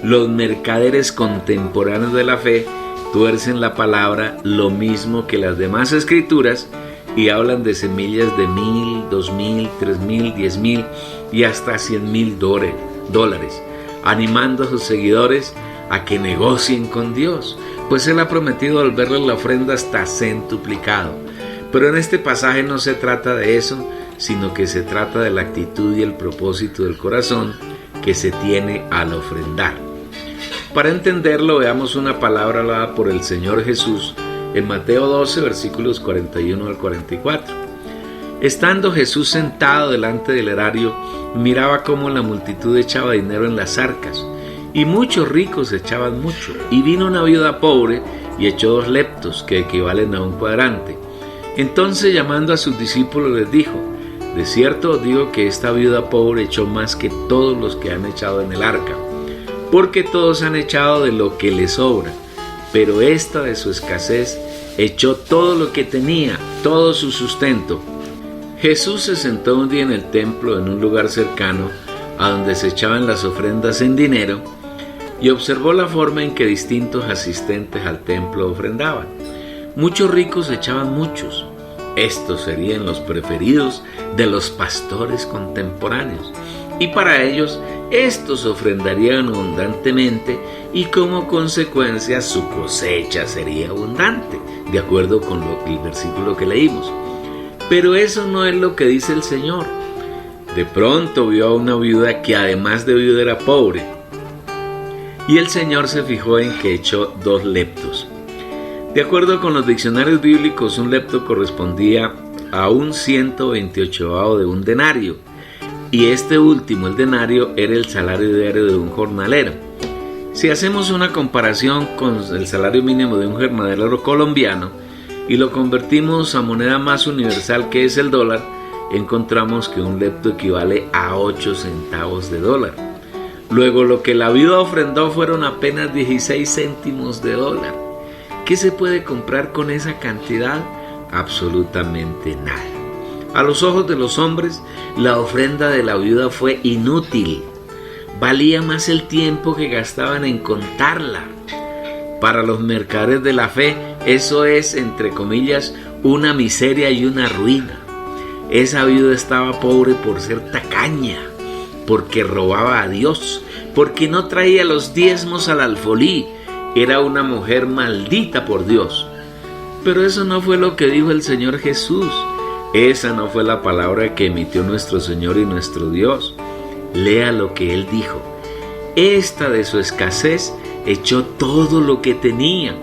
A: los mercaderes contemporáneos de la fe, tuercen la palabra lo mismo que las demás escrituras y hablan de semillas de 1,000, 2,000, 3,000, 10,000 y hasta 100,000 dólares, animando a sus seguidores a que negocien con Dios, pues Él ha prometido devolverles la ofrenda hasta centuplicado. Pero en este pasaje no se trata de eso, sino que se trata de la actitud y el propósito del corazón que se tiene al ofrendar. Para entenderlo, veamos una palabra hablada por el Señor Jesús en Mateo 12, versículos 41 al 44. Estando Jesús sentado delante del erario, miraba cómo la multitud echaba dinero en las arcas, y muchos ricos echaban mucho. Y vino una viuda pobre y echó 2 leptos, que equivalen a 1 cuadrante. Entonces, llamando a sus discípulos, les dijo: de cierto os digo que esta viuda pobre echó más que todos los que han echado en el arca, porque todos han echado de lo que les sobra, pero esta de su escasez echó todo lo que tenía, todo su sustento. Jesús se sentó un día en el templo, en un lugar cercano a donde se echaban las ofrendas en dinero, y observó la forma en que distintos asistentes al templo ofrendaban. Muchos ricos echaban muchos. Estos serían los preferidos de los pastores contemporáneos, y para ellos estos ofrendarían abundantemente, y como consecuencia su cosecha sería abundante, de acuerdo con el versículo que leímos. Pero eso no es lo que dice el Señor. De pronto vio a una viuda que además de viuda era pobre, y el Señor se fijó en que echó 2 leptos. De acuerdo con los diccionarios bíblicos, un lepto correspondía a un 128avo de un denario, y este último, el denario, era el salario diario de un jornalero. Si hacemos una comparación con el salario mínimo de un jornalero colombiano y lo convertimos a moneda más universal, que es el dólar, encontramos que un lepto equivale a 8 centavos de dólar. Luego, lo que la viuda ofrendó fueron apenas 16 céntimos de dólar. ¿Qué se puede comprar con esa cantidad? Absolutamente nada. A los ojos de los hombres, la ofrenda de la viuda fue inútil. Valía más el tiempo que gastaban en contarla. Para los mercaderes de la fe, eso es, entre comillas, una miseria y una ruina. Esa viuda estaba pobre por ser tacaña, porque robaba a Dios, porque no traía los diezmos al alfolí. Era una mujer maldita por Dios. Pero eso no fue lo que dijo el Señor Jesús. Esa no fue la palabra que emitió nuestro Señor y nuestro Dios. Lea lo que Él dijo. Esta de su escasez echó todo lo que tenía,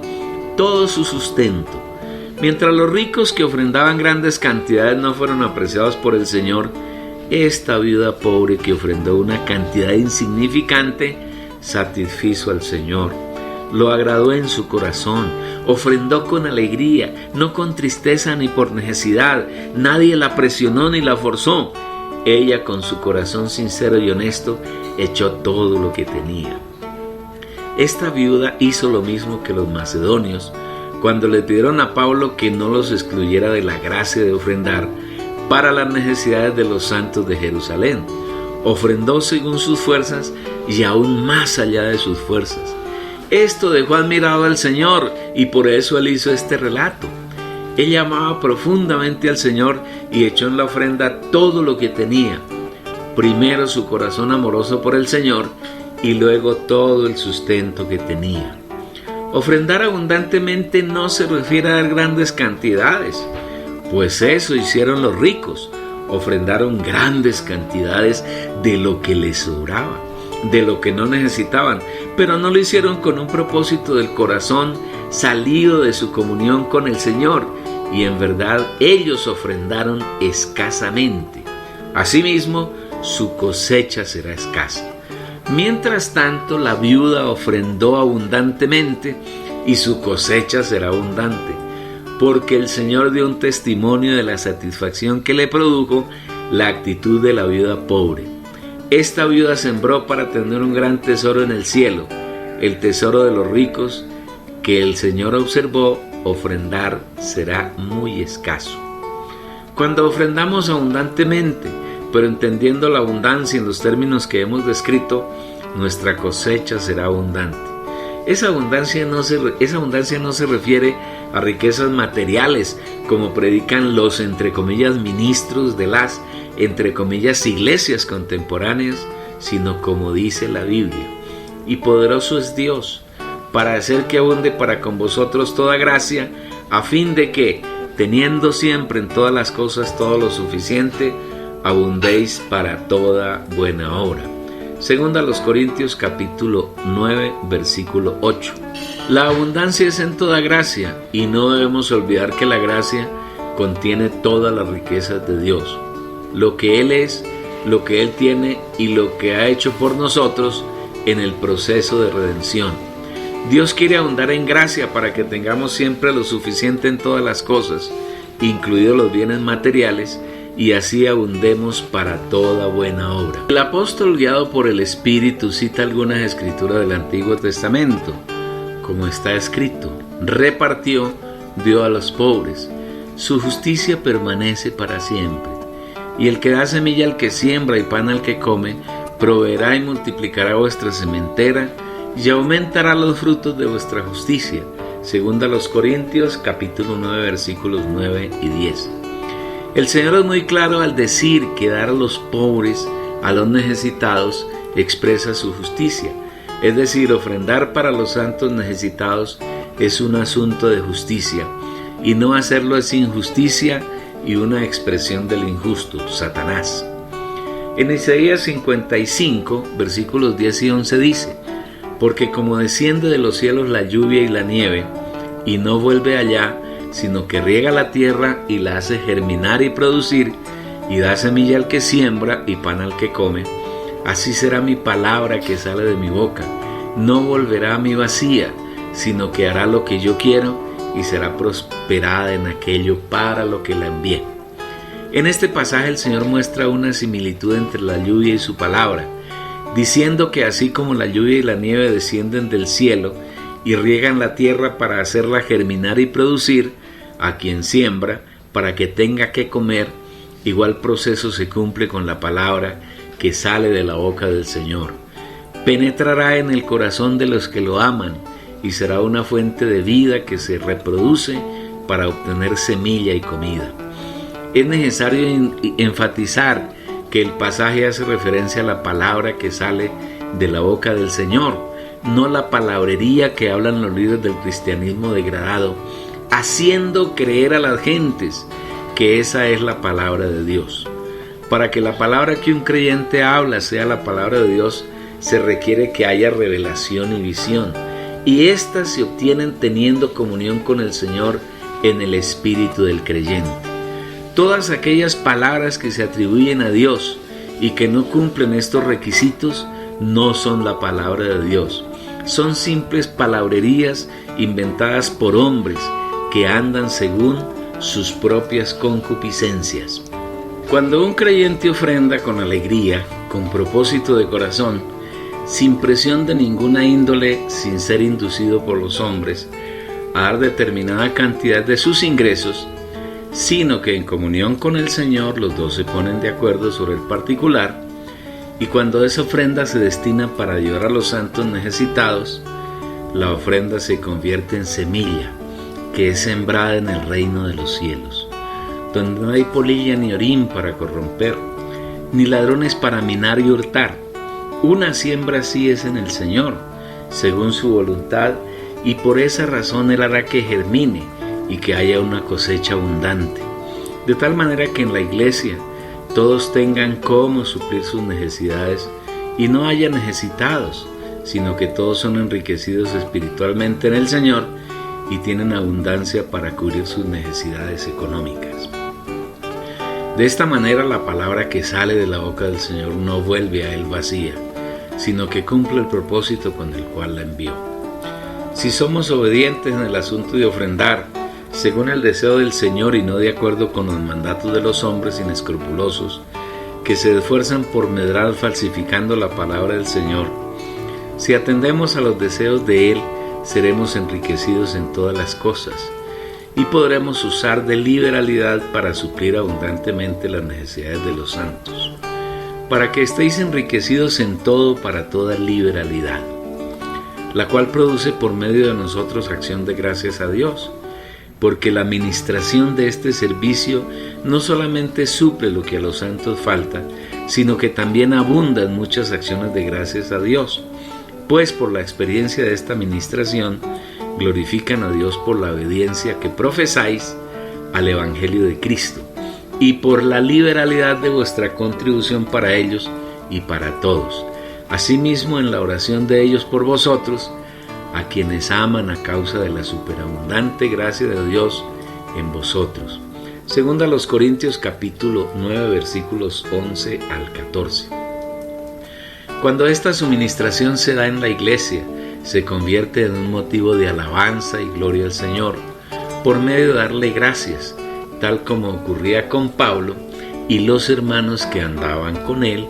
A: todo su sustento. Mientras los ricos que ofrendaban grandes cantidades no fueron apreciados por el Señor, esta viuda pobre que ofrendó una cantidad insignificante satisfizo al Señor. Lo agradó en su corazón, ofrendó con alegría, no con tristeza ni por necesidad. Nadie la presionó ni la forzó. Ella, con su corazón sincero y honesto, echó todo lo que tenía. Esta viuda hizo lo mismo que los macedonios cuando le pidieron a Pablo que no los excluyera de la gracia de ofrendar para las necesidades de los santos de Jerusalén. Ofrendó según sus fuerzas y aún más allá de sus fuerzas. Esto dejó admirado al Señor, y por eso Él hizo este relato. Ella amaba profundamente al Señor y echó en la ofrenda todo lo que tenía. Primero su corazón amoroso por el Señor y luego todo el sustento que tenía. Ofrendar abundantemente no se refiere a dar grandes cantidades, pues eso hicieron los ricos. Ofrendaron grandes cantidades de lo que les sobraba, de lo que no necesitaban, pero no lo hicieron con un propósito del corazón salido de su comunión con el Señor, y en verdad ellos ofrendaron escasamente. Asimismo, su cosecha será escasa. Mientras tanto, la viuda ofrendó abundantemente y su cosecha será abundante, porque el Señor dio un testimonio de la satisfacción que le produjo la actitud de la viuda pobre. Esta viuda sembró para tener un gran tesoro en el cielo, el tesoro de los ricos, que el Señor observó ofrendar será muy escaso. Cuando ofrendamos abundantemente, pero entendiendo la abundancia en los términos que hemos descrito, nuestra cosecha será abundante. Esa abundancia no se refiere a riquezas materiales, como predican los, entre comillas, ministros de las, entre comillas, iglesias contemporáneas, sino como dice la Biblia: y poderoso es Dios para hacer que abunde para con vosotros toda gracia, a fin de que, teniendo siempre en todas las cosas todo lo suficiente, abundéis para toda buena obra. Segunda a los Corintios capítulo 9 versículo 8. La abundancia es en toda gracia, y no debemos olvidar que la gracia contiene todas las riquezas de Dios. Lo que Él es, lo que Él tiene y lo que ha hecho por nosotros en el proceso de redención. Dios quiere abundar en gracia para que tengamos siempre lo suficiente en todas las cosas, incluidos los bienes materiales, y así abundemos para toda buena obra. El apóstol, guiado por el Espíritu, cita algunas escrituras del Antiguo Testamento, como está escrito: repartió, dio a los pobres, su justicia permanece para siempre. Y el que da semilla al que siembra y pan al que come, proveerá y multiplicará vuestra sementera y aumentará los frutos de vuestra justicia. Segunda a los Corintios capítulo 9 versículos 9 y 10. El Señor es muy claro al decir que dar a los pobres, a los necesitados, expresa su justicia. Es decir, ofrendar para los santos necesitados es un asunto de justicia, y no hacerlo es injusticia y una expresión del injusto, Satanás. En Isaías 55, versículos 10 y 11 dice: porque como desciende de los cielos la lluvia y la nieve, y no vuelve allá, sino que riega la tierra y la hace germinar y producir, y da semilla al que siembra y pan al que come, así será mi palabra que sale de mi boca. No volverá a mí vacía, sino que hará lo que yo quiero, y será prosperada en aquello para lo que la envié. En este pasaje el Señor muestra una similitud entre la lluvia y su palabra, diciendo que así como la lluvia y la nieve descienden del cielo y riegan la tierra para hacerla germinar y producir, a quien siembra para que tenga que comer, igual proceso se cumple con la palabra que sale de la boca del Señor. Penetrará en el corazón de los que lo aman y será una fuente de vida que se reproduce para obtener semilla y comida. Es necesario enfatizar que el pasaje hace referencia a la palabra que sale de la boca del Señor, no la palabrería que hablan los líderes del cristianismo degradado, haciendo creer a las gentes que esa es la palabra de Dios. Para que la palabra que un creyente habla sea la palabra de Dios, se requiere que haya revelación y visión, y éstas se obtienen teniendo comunión con el Señor en el espíritu del creyente. Todas aquellas palabras que se atribuyen a Dios y que no cumplen estos requisitos no son la palabra de Dios. Son simples palabrerías inventadas por hombres que andan según sus propias concupiscencias. Cuando un creyente ofrenda con alegría, con propósito de corazón, sin presión de ninguna índole, sin ser inducido por los hombres a dar determinada cantidad de sus ingresos, sino que en comunión con el Señor los dos se ponen de acuerdo sobre el particular, y cuando esa ofrenda se destina para ayudar a los santos necesitados, la ofrenda se convierte en semilla que es sembrada en el reino de los cielos, donde no hay polilla ni orín para corromper, ni ladrones para minar y hurtar. Una siembra así es en el Señor, según su voluntad, y por esa razón Él hará que germine y que haya una cosecha abundante, de tal manera que en la iglesia todos tengan cómo suplir sus necesidades y no haya necesitados, sino que todos son enriquecidos espiritualmente en el Señor y tienen abundancia para cubrir sus necesidades económicas. De esta manera la palabra que sale de la boca del Señor no vuelve a Él vacía, sino que cumple el propósito con el cual la envió. Si somos obedientes en el asunto de ofrendar, según el deseo del Señor y no de acuerdo con los mandatos de los hombres inescrupulosos, que se esfuerzan por medrar falsificando la palabra del Señor, si atendemos a los deseos de Él, seremos enriquecidos en todas las cosas y podremos usar de liberalidad para suplir abundantemente las necesidades de los santos, para que estéis enriquecidos en todo para toda liberalidad, la cual produce por medio de nosotros acción de gracias a Dios, porque la administración de este servicio no solamente suple lo que a los santos falta, sino que también abundan muchas acciones de gracias a Dios, pues por la experiencia de esta administración glorifican a Dios por la obediencia que profesáis al Evangelio de Cristo, y por la liberalidad de vuestra contribución para ellos y para todos. Asimismo, en la oración de ellos por vosotros, a quienes aman a causa de la superabundante gracia de Dios en vosotros. Segunda a los Corintios capítulo 9 versículos 11 al 14. Cuando esta suministración se da en la iglesia, se convierte en un motivo de alabanza y gloria al Señor, por medio de darle gracias, tal como ocurría con Pablo y los hermanos que andaban con él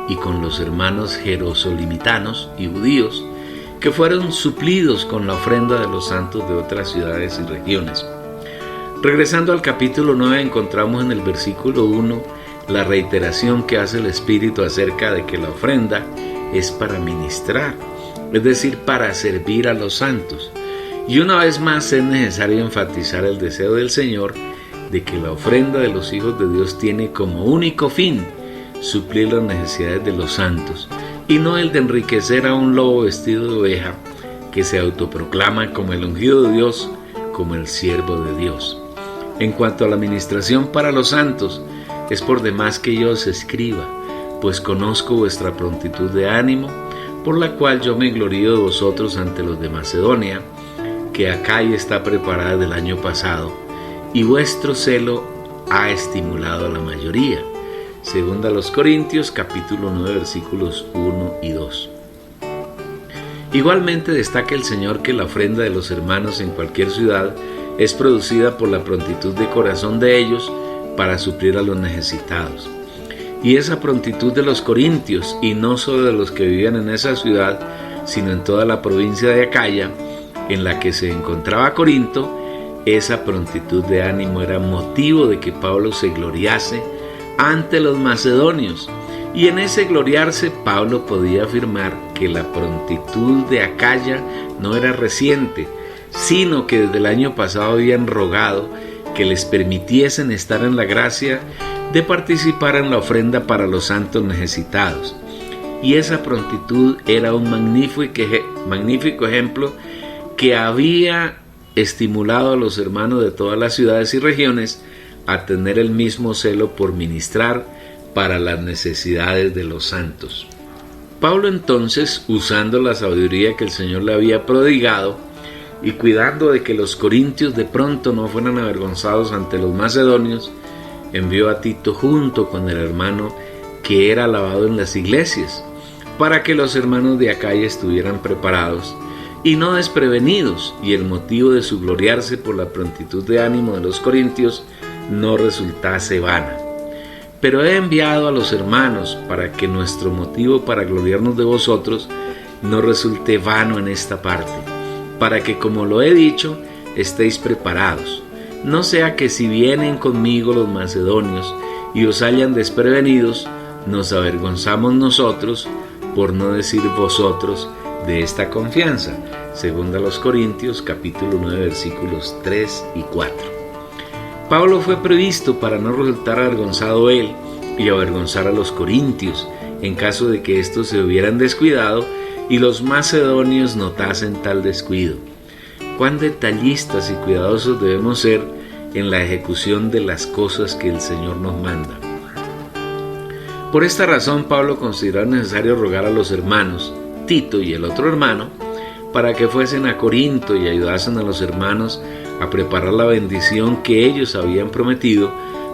A: y con los hermanos jerosolimitanos y judíos, que fueron suplidos con la ofrenda de los santos de otras ciudades y regiones. Regresando al capítulo 9, encontramos en el versículo 1 la reiteración que hace el Espíritu acerca de que la ofrenda es para ministrar, es decir, para servir a los santos. Y una vez más es necesario enfatizar el deseo del Señor de que la ofrenda de los hijos de Dios tiene como único fin suplir las necesidades de los santos, y no el de enriquecer a un lobo vestido de oveja que se autoproclama como el ungido de Dios, como el siervo de Dios. En cuanto a la administración para los santos, es por demás que yo os escriba, pues conozco vuestra prontitud de ánimo, por la cual yo me glorío de vosotros ante los de Macedonia, que Acaya está preparada del año pasado, y vuestro celo ha estimulado a la mayoría. Segunda a los Corintios capítulo 9 versículos 1 y 2. Igualmente destaca el Señor que la ofrenda de los hermanos en cualquier ciudad es producida por la prontitud de corazón de ellos para suplir a los necesitados. Y esa prontitud de los corintios, y no solo de los que vivían en esa ciudad, sino en toda la provincia de Acaya, en la que se encontraba Corinto, esa prontitud de ánimo era motivo de que Pablo se gloriase ante los macedonios, y en ese gloriarse Pablo podía afirmar que la prontitud de Acaya no era reciente, sino que desde el año pasado habían rogado que les permitiesen estar en la gracia de participar en la ofrenda para los santos necesitados. Y esa prontitud era un magnífico ejemplo que había estimulado a los hermanos de todas las ciudades y regiones a tener el mismo celo por ministrar para las necesidades de los santos. Pablo entonces, usando la sabiduría que el Señor le había prodigado y cuidando de que los corintios de pronto no fueran avergonzados ante los macedonios, envió a Tito junto con el hermano que era alabado en las iglesias, para que los hermanos de Acaya estuvieran preparados y no desprevenidos, y el motivo de su gloriarse por la prontitud de ánimo de los corintios no resultase vana. Pero he enviado a los hermanos para que nuestro motivo para gloriarnos de vosotros no resulte vano en esta parte, para que, como lo he dicho, estéis preparados. No sea que si vienen conmigo los macedonios y os hallan desprevenidos, nos avergonzamos nosotros, por no decir vosotros, de esta confianza. Segunda a los Corintios capítulo 9 versículos 3 y 4. Pablo fue previsto para no resultar avergonzado él y avergonzar a los corintios en caso de que estos se hubieran descuidado y los macedonios notasen tal descuido. Cuán detallistas y cuidadosos debemos ser en la ejecución de las cosas que el Señor nos manda. Por esta razón, Pablo consideró necesario rogar a los hermanos, Tito y el otro hermano, para que fuesen a Corinto y ayudasen a los hermanos a preparar la bendición que ellos habían prometido,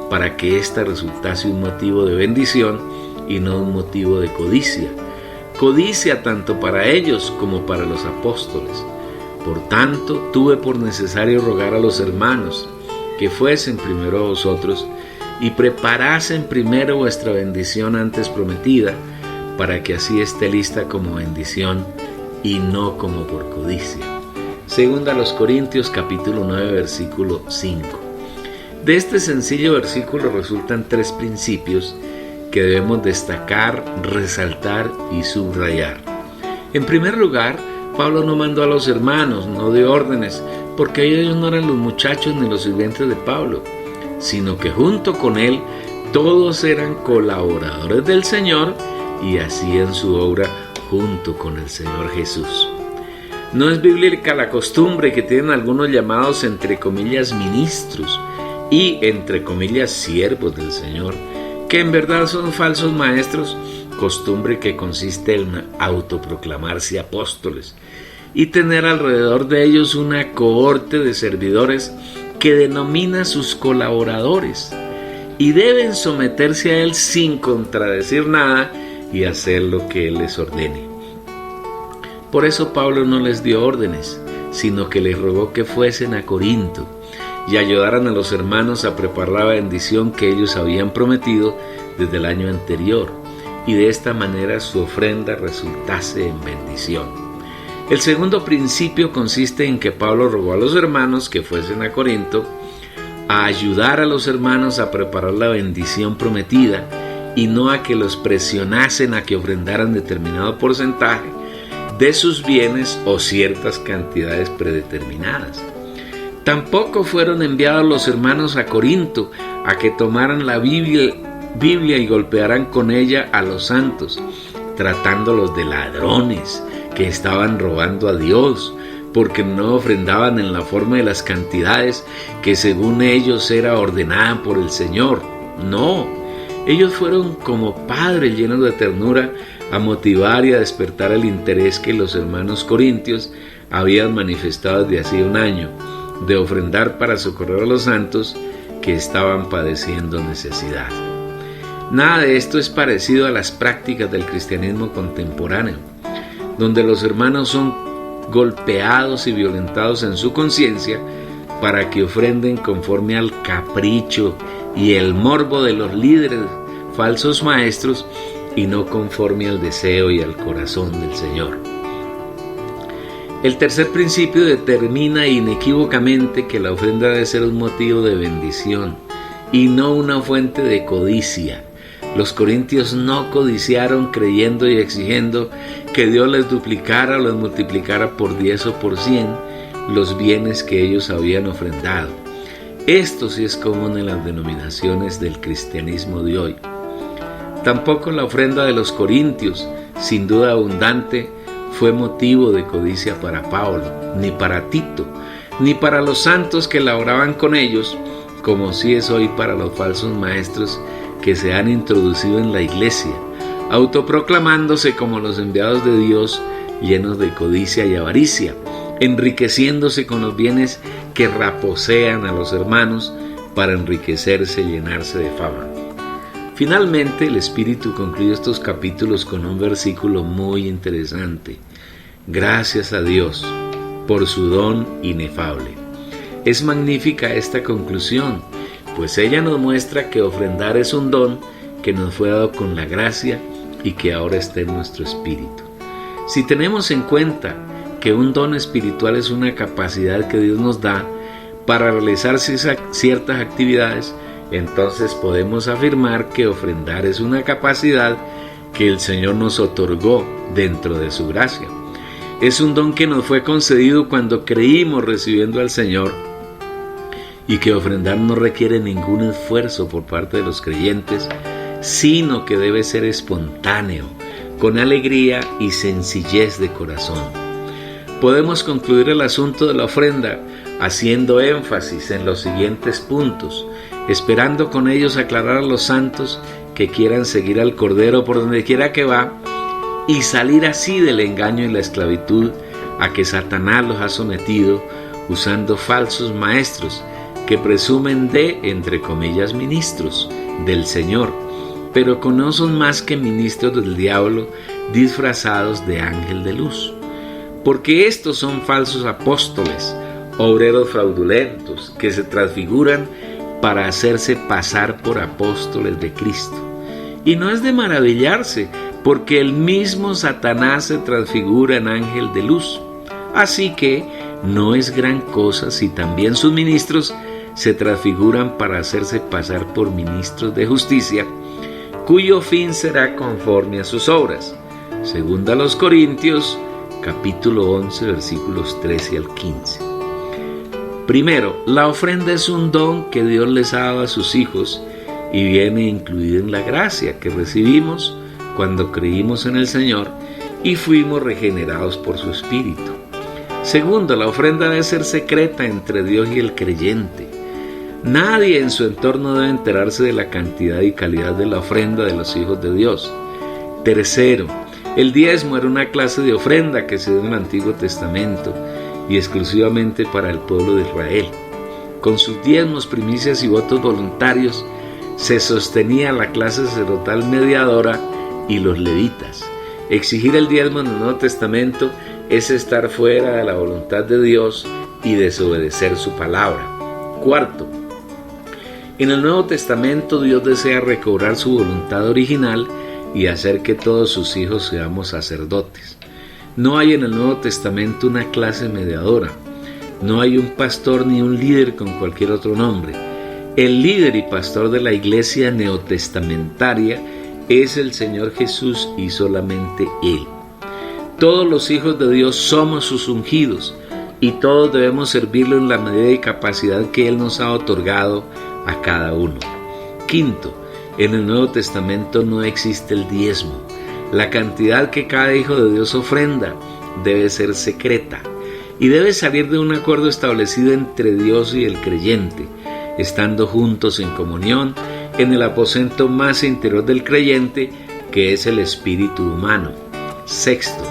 A: para que ésta resultase un motivo de bendición y no un motivo de codicia. Codicia tanto para ellos como para los apóstoles. Por tanto, tuve por necesario rogar a los hermanos que fuesen primero a vosotros y preparasen primero vuestra bendición antes prometida, para que así esté lista como bendición y no como por codicia. Segunda a los Corintios capítulo 9 versículo 5. De este sencillo versículo resultan tres principios que debemos destacar, resaltar y subrayar. En primer lugar, Pablo no mandó a los hermanos, no dio órdenes, porque ellos no eran los muchachos ni los sirvientes de Pablo, sino que junto con él todos eran colaboradores del Señor y hacían su obra junto con el Señor Jesús. No es bíblica la costumbre que tienen algunos llamados entre comillas ministros, y, entre comillas, siervos del Señor, que en verdad son falsos maestros, costumbre que consiste en autoproclamarse apóstoles y tener alrededor de ellos una cohorte de servidores que denomina sus colaboradores, y deben someterse a él sin contradecir nada y hacer lo que él les ordene. Por eso Pablo no les dio órdenes, sino que les rogó que fuesen a Corinto y ayudaran a los hermanos a preparar la bendición que ellos habían prometido desde el año anterior, y de esta manera su ofrenda resultase en bendición. El segundo principio consiste en que Pablo rogó a los hermanos que fuesen a Corinto a ayudar a los hermanos a preparar la bendición prometida y no a que los presionasen a que ofrendaran determinado porcentaje de sus bienes o ciertas cantidades predeterminadas. Tampoco fueron enviados los hermanos a Corinto a que tomaran la Biblia y golpearan con ella a los santos, tratándolos de ladrones que estaban robando a Dios, porque no ofrendaban en la forma de las cantidades que según ellos era ordenada por el Señor. No, ellos fueron como padres llenos de ternura a motivar y a despertar el interés que los hermanos corintios habían manifestado desde hacía un año, de ofrendar para socorrer a los santos que estaban padeciendo necesidad. Nada de esto es parecido a las prácticas del cristianismo contemporáneo, donde los hermanos son golpeados y violentados en su conciencia para que ofrenden conforme al capricho y el morbo de los líderes falsos maestros y no conforme al deseo y al corazón del Señor. El tercer principio determina inequívocamente que la ofrenda debe ser un motivo de bendición y no una fuente de codicia. Los corintios no codiciaron creyendo y exigiendo que Dios les duplicara o les multiplicara por 10 o por 100 los bienes que ellos habían ofrendado. Esto sí es común en las denominaciones del cristianismo de hoy. Tampoco la ofrenda de los corintios, sin duda abundante, fue motivo de codicia para Pablo, ni para Tito, ni para los santos que laboraban con ellos, como sí es hoy para los falsos maestros que se han introducido en la iglesia, autoproclamándose como los enviados de Dios, llenos de codicia y avaricia, enriqueciéndose con los bienes que raposean a los hermanos para enriquecerse y llenarse de fama. Finalmente, el Espíritu concluye estos capítulos con un versículo muy interesante. Gracias a Dios por su don inefable. Es magnífica esta conclusión, pues ella nos muestra que ofrendar es un don que nos fue dado con la gracia y que ahora está en nuestro espíritu. Si tenemos en cuenta que un don espiritual es una capacidad que Dios nos da para realizar ciertas actividades, entonces podemos afirmar que ofrendar es una capacidad que el Señor nos otorgó dentro de su gracia. Es un don que nos fue concedido cuando creímos recibiendo al Señor, y que ofrendar no requiere ningún esfuerzo por parte de los creyentes, sino que debe ser espontáneo, con alegría y sencillez de corazón. Podemos concluir el asunto de la ofrenda haciendo énfasis en los siguientes puntos, esperando con ellos aclarar a los santos que quieran seguir al Cordero por donde quiera que va y salir así del engaño y la esclavitud a que Satanás los ha sometido usando falsos maestros que presumen de, entre comillas, ministros del Señor, pero que no son más que ministros del diablo disfrazados de ángel de luz. Porque estos son falsos apóstoles, obreros fraudulentos, que se transfiguran para hacerse pasar por apóstoles de Cristo. Y no es de maravillarse, porque el mismo Satanás se transfigura en ángel de luz. Así que no es gran cosa si también sus ministros se transfiguran para hacerse pasar por ministros de justicia, cuyo fin será conforme a sus obras. Segunda a los Corintios, capítulo 11, versículos 13 al 15. Primero, la ofrenda es un don que Dios les ha dado a sus hijos y viene incluido en la gracia que recibimos cuando creímos en el Señor y fuimos regenerados por su Espíritu. Segundo, la ofrenda debe ser secreta entre Dios y el creyente. Nadie en su entorno debe enterarse de la cantidad y calidad de la ofrenda de los hijos de Dios. Tercero, el diezmo era una clase de ofrenda que se dio en el Antiguo Testamento y exclusivamente para el pueblo de Israel. Con sus diezmos, primicias y votos voluntarios se sostenía la clase sacerdotal mediadora y los levitas. Exigir el diezmo en el Nuevo Testamento es estar fuera de la voluntad de Dios y desobedecer su palabra. Cuarto, en el Nuevo Testamento Dios desea recobrar su voluntad original y hacer que todos sus hijos seamos sacerdotes. No hay en el Nuevo Testamento una clase mediadora. No hay un pastor ni un líder con cualquier otro nombre. El líder y pastor de la iglesia neotestamentaria es el Señor Jesús y solamente Él. Todos los hijos de Dios somos sus ungidos y todos debemos servirlo en la medida y capacidad que Él nos ha otorgado a cada uno. Quinto, en el Nuevo Testamento no existe el diezmo. La cantidad que cada hijo de Dios ofrenda debe ser secreta y debe salir de un acuerdo establecido entre Dios y el creyente, estando juntos en comunión en el aposento más interior del creyente, que es el espíritu humano. Sexto,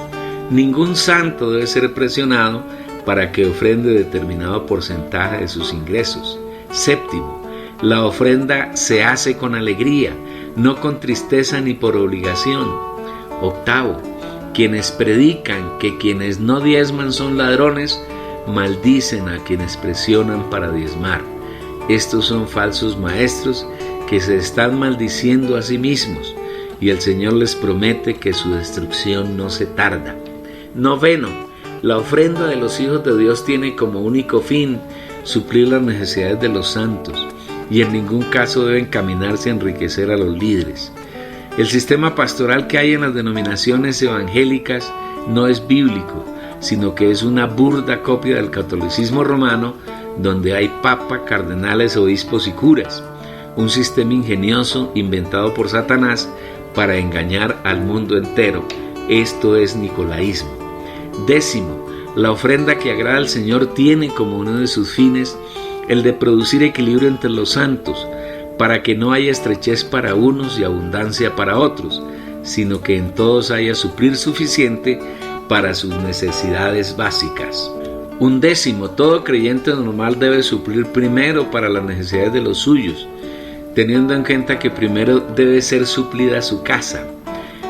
A: ningún santo debe ser presionado para que ofrende determinado porcentaje de sus ingresos. Séptimo, la ofrenda se hace con alegría, no con tristeza ni por obligación. Octavo, quienes predican que quienes no diezman son ladrones, maldicen a quienes presionan para diezmar. Estos son falsos maestros que se están maldiciendo a sí mismos, y el Señor les promete que su destrucción no se tarda. Noveno, la ofrenda de los hijos de Dios tiene como único fin suplir las necesidades de los santos, y en ningún caso debe encaminarse a enriquecer a los líderes. El sistema pastoral que hay en las denominaciones evangélicas no es bíblico, sino que es una burda copia del catolicismo romano, donde hay papa, cardenales, obispos y curas. Un sistema ingenioso inventado por Satanás para engañar al mundo entero. Esto es nicolaísmo. Décimo, la ofrenda que agrada al Señor tiene como uno de sus fines el de producir equilibrio entre los santos, para que no haya estrechez para unos y abundancia para otros, sino que en todos haya suplir suficiente para sus necesidades básicas. Un décimo, todo creyente normal debe suplir primero para las necesidades de los suyos, teniendo en cuenta que primero debe ser suplida su casa.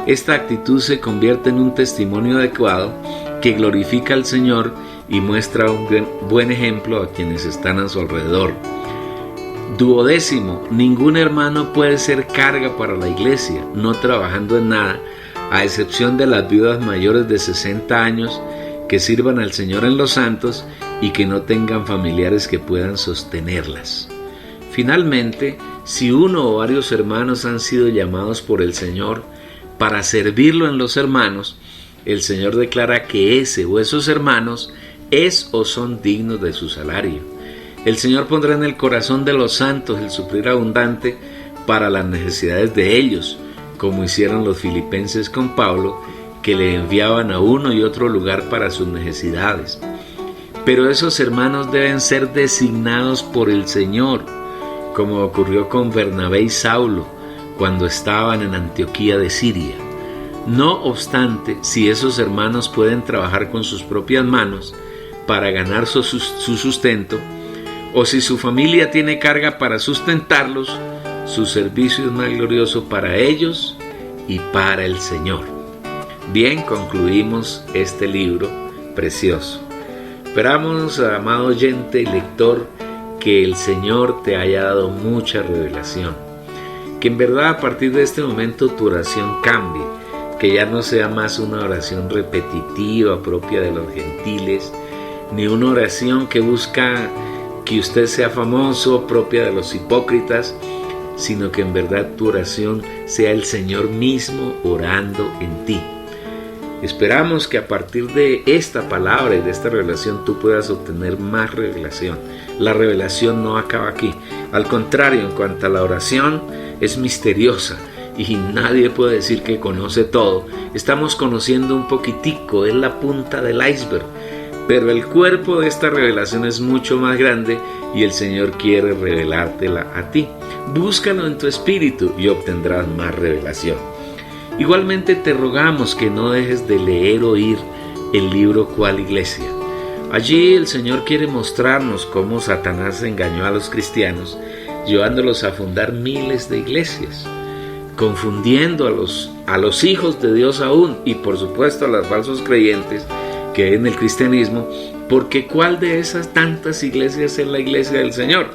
A: Esta actitud se convierte en un testimonio adecuado que glorifica al Señor y muestra un buen ejemplo a quienes están a su alrededor. Duodécimo, ningún hermano puede ser carga para la iglesia, no trabajando en nada, a excepción de las viudas mayores de 60 años que sirvan al Señor en los santos y que no tengan familiares que puedan sostenerlas. Finalmente, si uno o varios hermanos han sido llamados por el Señor para servirlo en los hermanos, el Señor declara que ese o esos hermanos es o son dignos de su salario. El Señor pondrá en el corazón de los santos el suplir abundante para las necesidades de ellos, como hicieron los filipenses con Pablo, que le enviaban a uno y otro lugar para sus necesidades. Pero esos hermanos deben ser designados por el Señor, como ocurrió con Bernabé y Saulo cuando estaban en Antioquía de Siria. No obstante, si esos hermanos pueden trabajar con sus propias manos para ganar su sustento, o si su familia tiene carga para sustentarlos, su servicio es más glorioso para ellos y para el Señor. Bien, concluimos este libro precioso. Esperamos, amado oyente y lector, que el Señor te haya dado mucha revelación. Que en verdad a partir de este momento tu oración cambie, que ya no sea más una oración repetitiva propia de los gentiles, ni una oración que busca que usted sea famoso, propia de los hipócritas, sino que en verdad tu oración sea el Señor mismo orando en ti. Esperamos que a partir de esta palabra y de esta revelación tú puedas obtener más revelación. La revelación no acaba aquí. Al contrario, en cuanto a la oración, es misteriosa y nadie puede decir que conoce todo. Estamos conociendo un poquitico, es la punta del iceberg. pero el cuerpo de esta revelación es mucho más grande y el Señor quiere revelártela a ti. Búscalo en tu espíritu y obtendrás más revelación. Igualmente te rogamos que no dejes de leer o oír el libro ¿Cuál iglesia? Allí el Señor quiere mostrarnos cómo Satanás engañó a los cristianos, llevándolos a fundar miles de iglesias, confundiendo a los hijos de Dios aún, y por supuesto a los falsos creyentes que hay en el cristianismo, porque ¿cuál de esas tantas iglesias es la iglesia del Señor?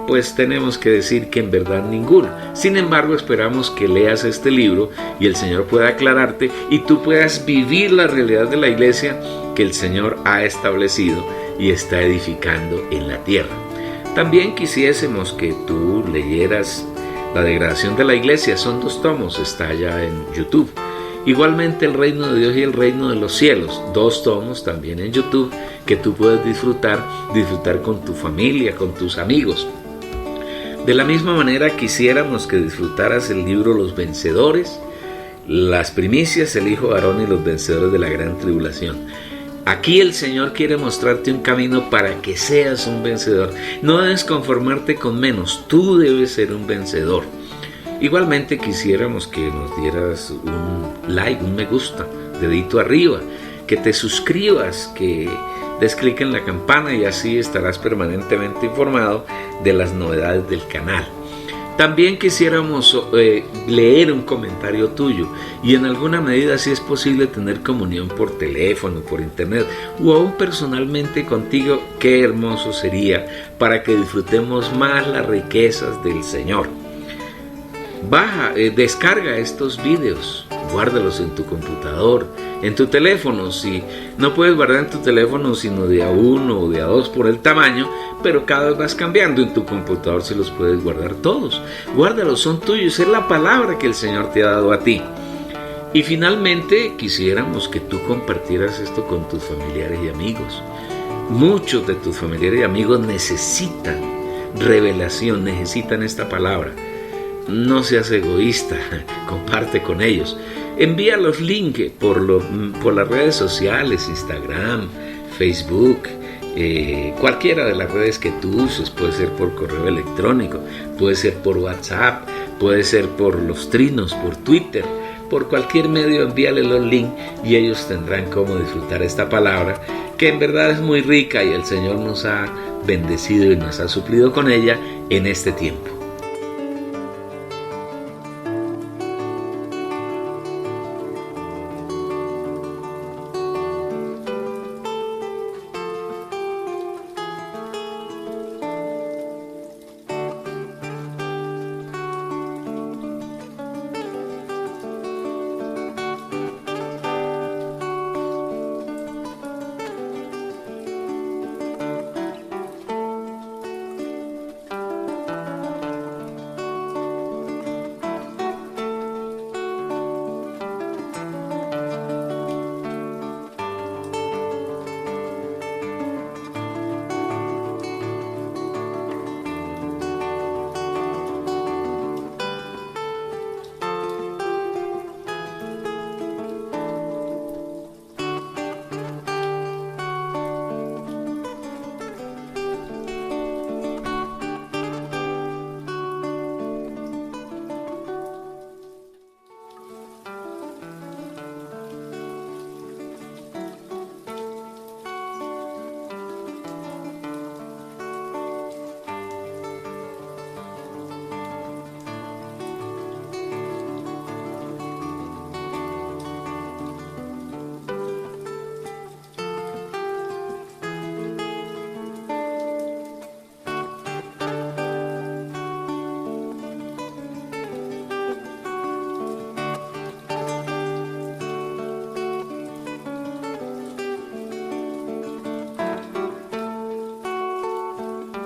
A: Pues tenemos que decir que en verdad ninguna. Sin embargo, esperamos que leas este libro y el Señor pueda aclararte y tú puedas vivir la realidad de la iglesia que el Señor ha establecido y está edificando en la tierra. También quisiésemos que tú leyeras La degradación de la iglesia. Son 2 tomos, está ya en YouTube. Igualmente El reino de Dios y el reino de los cielos, 2 tomos también en YouTube que tú puedes disfrutar con tu familia, con tus amigos. De la misma manera quisiéramos que disfrutaras el libro Los Vencedores, Las Primicias, El Hijo de Aarón y los Vencedores de la Gran Tribulación. Aquí el Señor quiere mostrarte un camino para que seas un vencedor. No debes conformarte con menos, tú debes ser un vencedor. Igualmente quisiéramos que nos dieras un like, un me gusta, dedito arriba, que te suscribas, que des clic en la campana y así estarás permanentemente informado de las novedades del canal. También quisiéramos leer un comentario tuyo y en alguna medida, si es posible, tener comunión por teléfono, por internet o aún personalmente contigo. Qué hermoso sería para que disfrutemos más las riquezas del Señor. Descarga estos videos, guárdalos en tu computador, en tu teléfono. Si no puedes guardar en tu teléfono sino de A1 o de A2 por el tamaño, pero cada vez vas cambiando, en tu computador se los puedes guardar todos. Guárdalos, son tuyos, es la palabra que el Señor te ha dado a ti. Y finalmente quisiéramos que tú compartieras esto con tus familiares y amigos. Muchos de tus familiares y amigos necesitan revelación, necesitan esta palabra. No seas egoísta, comparte con ellos. Envía los links por las redes sociales, Instagram, Facebook, cualquiera de las redes que tú uses. Puede ser por correo electrónico, puede ser por WhatsApp, puede ser por los trinos, por Twitter. Por cualquier medio envíale los links y ellos tendrán cómo disfrutar esta palabra, que en verdad es muy rica y el Señor nos ha bendecido y nos ha suplido con ella en este tiempo.